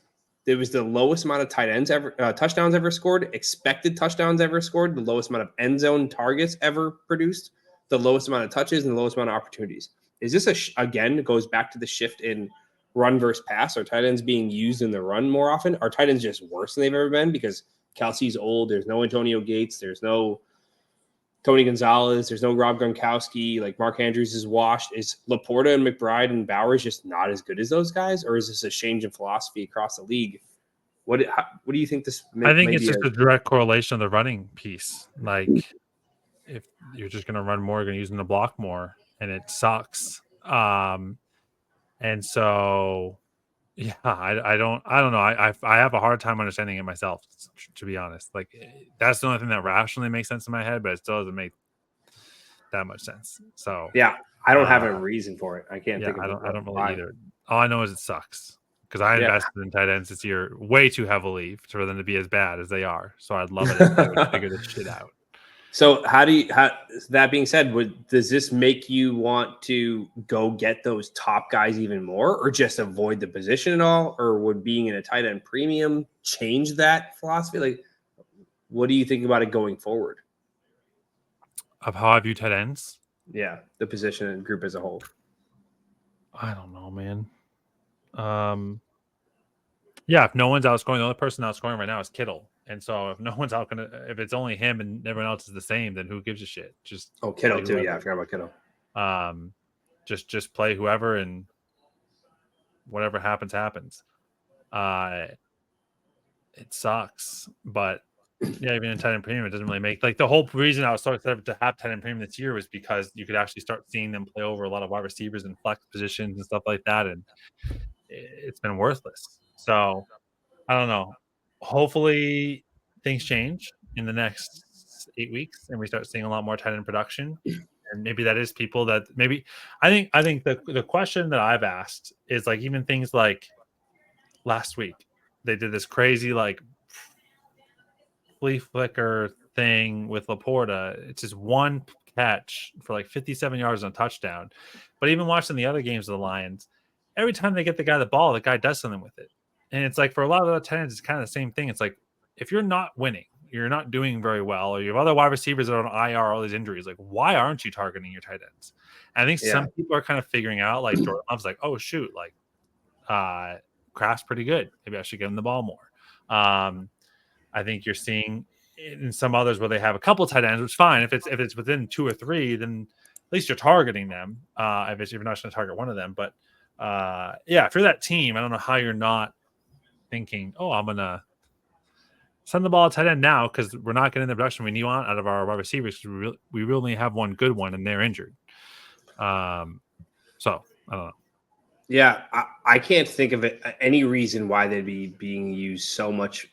there was the lowest amount of tight ends ever, touchdowns ever scored, expected touchdowns ever scored, the lowest amount of end zone targets ever produced, the lowest amount of touches, and the lowest amount of opportunities. Is this again, it goes back to the shift in run versus pass? Are tight ends being used in the run more often? Are tight ends just worse than they've ever been because Kelsey's old? There's no Antonio Gates. There's no Tony Gonzalez. There's no Rob Gronkowski. Like Mark Andrews is washed. Is Laporta and McBride and Bowers just not as good as those guys? Or is this a change in philosophy across the league? What do you think this I think it's just a direct correlation of the running piece. Like if you're just going to run more, you're going to use them to block more, and it sucks. And so, yeah, I don't know. I have a hard time understanding it myself, to be honest. Like that's the only thing that rationally makes sense in my head, but it still doesn't make that much sense. So yeah, I don't have a reason for it. I can't think of I don't really either. All I know is it sucks because I Yeah. invested in tight ends this year way too heavily for them to be as bad as they are. So I'd love it if they would figure this shit out. So that being said, does this make you want to go get those top guys even more or just avoid the position at all? Or would being in a tight end premium change that philosophy? Like, what do you think about it going forward? Of how I view tight ends? Yeah, the position and group as a whole. I don't know, man. Yeah, if no one's outscoring, the only person outscoring right now is Kittle. And so if no one's if it's only him and everyone else is the same, then who gives a shit? Just Kittle too. Yeah, I forgot about Kittle. Just play whoever and whatever happens. It sucks, but yeah, even in tight end premium, it doesn't really make like the whole reason I was so excited to have tight end premium this year was because you could actually start seeing them play over a lot of wide receivers and flex positions and stuff like that, and it's been worthless. So I don't know. Hopefully things change in the next 8 weeks and we start seeing a lot more tight end production. And maybe that is people that maybe I think the question that I've asked is like even things like last week they did this crazy like flea flicker thing with Laporta. It's just one catch for like 57 yards and a touchdown. But even watching the other games of the Lions, every time they get the guy the ball, the guy does something with it. And it's like for a lot of the tight ends, it's kind of the same thing. It's like if you're not winning, you're not doing very well, or you have other wide receivers that are on IR, all these injuries, like why aren't you targeting your tight ends? And I think some people are kind of figuring out, like Jordan Love's like, oh shoot, like Kraft's pretty good. Maybe I should give him the ball more. I think you're seeing in some others where they have a couple of tight ends, which is fine. If it's within 2 or 3, then at least you're targeting them. If you're not going to target one of them, but if you're that team, I don't know how you're not thinking, oh, I'm gonna send the ball to tight end now because we're not getting the production we need on out of our wide receivers because we really only have one good one and they're injured. So I don't know. Yeah, I can't think of any reason why they'd be being used so much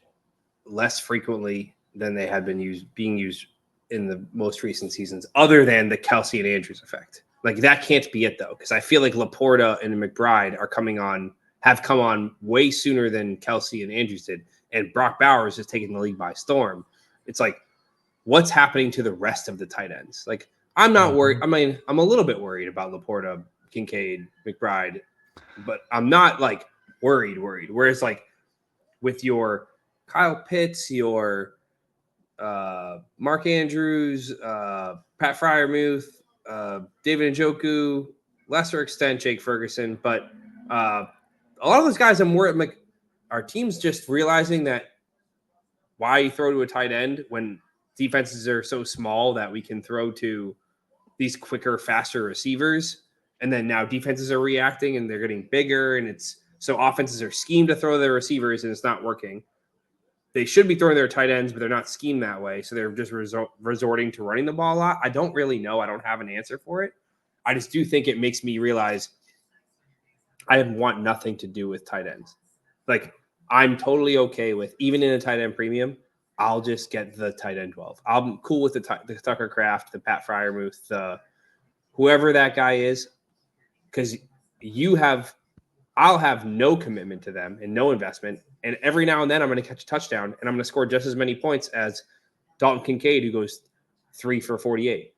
less frequently than they had been being used in the most recent seasons, other than the Kelsey and Andrews effect. Like that can't be it though, because I feel like Laporta and McBride have come on way sooner than Kelsey and Andrews did, and Brock Bowers is taking the league by storm. It's like, what's happening to the rest of the tight ends? Like, I'm not worried. I mean, I'm a little bit worried about Laporta, Kincaid, McBride, but I'm not like worried. Whereas like with your Kyle Pitts, your Mark Andrews, Pat Freiermuth, David Njoku, lesser extent Jake Ferguson, but a lot of those guys I'm worried. Like, our team's just realizing that why you throw to a tight end when defenses are so small that we can throw to these quicker, faster receivers, and then now defenses are reacting and they're getting bigger, and it's so offenses are schemed to throw their receivers and it's not working. They should be throwing their tight ends, but they're not schemed that way. So they're just resorting to running the ball a lot. I don't really know. I don't have an answer for it. I just do think it makes me realize I want nothing to do with tight ends. Like, I'm totally okay with, even in a tight end premium, I'll just get the tight end 12. I'm cool with the Tucker Kraft, the Pat Freiermuth, the whoever that guy is, because I'll have no commitment to them and no investment. And every now and then I'm going to catch a touchdown and I'm going to score just as many points as Dalton Kincaid, who goes 3 for 48.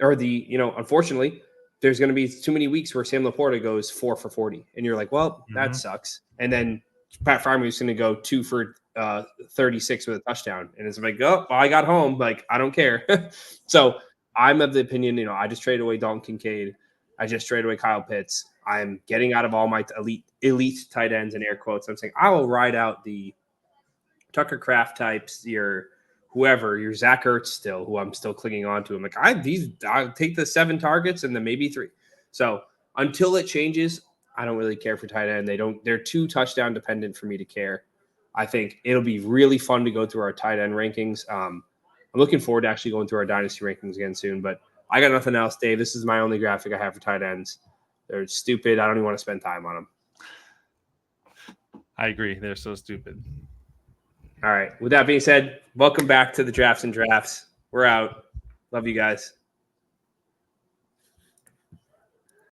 Or unfortunately, there's going to be too many weeks where Sam Laporta goes 4 for 40. And you're like, well, that sucks. And then Pat Freiermuth is going to go 2 for 36 with a touchdown. And it's like, oh, well, I got home. Like, I don't care. So I'm of the opinion, I just traded away Dalton Kincaid. I just traded away Kyle Pitts. I'm getting out of all my elite tight ends in air quotes. I'm saying I will ride out the Tucker Kraft types, your Zach Ertz still, who I'm still clinging on to. I'm like, I'll take the 7 targets and then maybe 3. So until it changes, I don't really care for tight end. They're too touchdown dependent for me to care. I think it'll be really fun to go through our tight end rankings. I'm looking forward to actually going through our dynasty rankings again soon, but I got nothing else, Dave. This is my only graphic I have for tight ends. They're stupid. I don't even want to spend time on them. I agree. They're so stupid. All right. With that being said, welcome back to the Drafts and Draughts. We're out. Love you guys.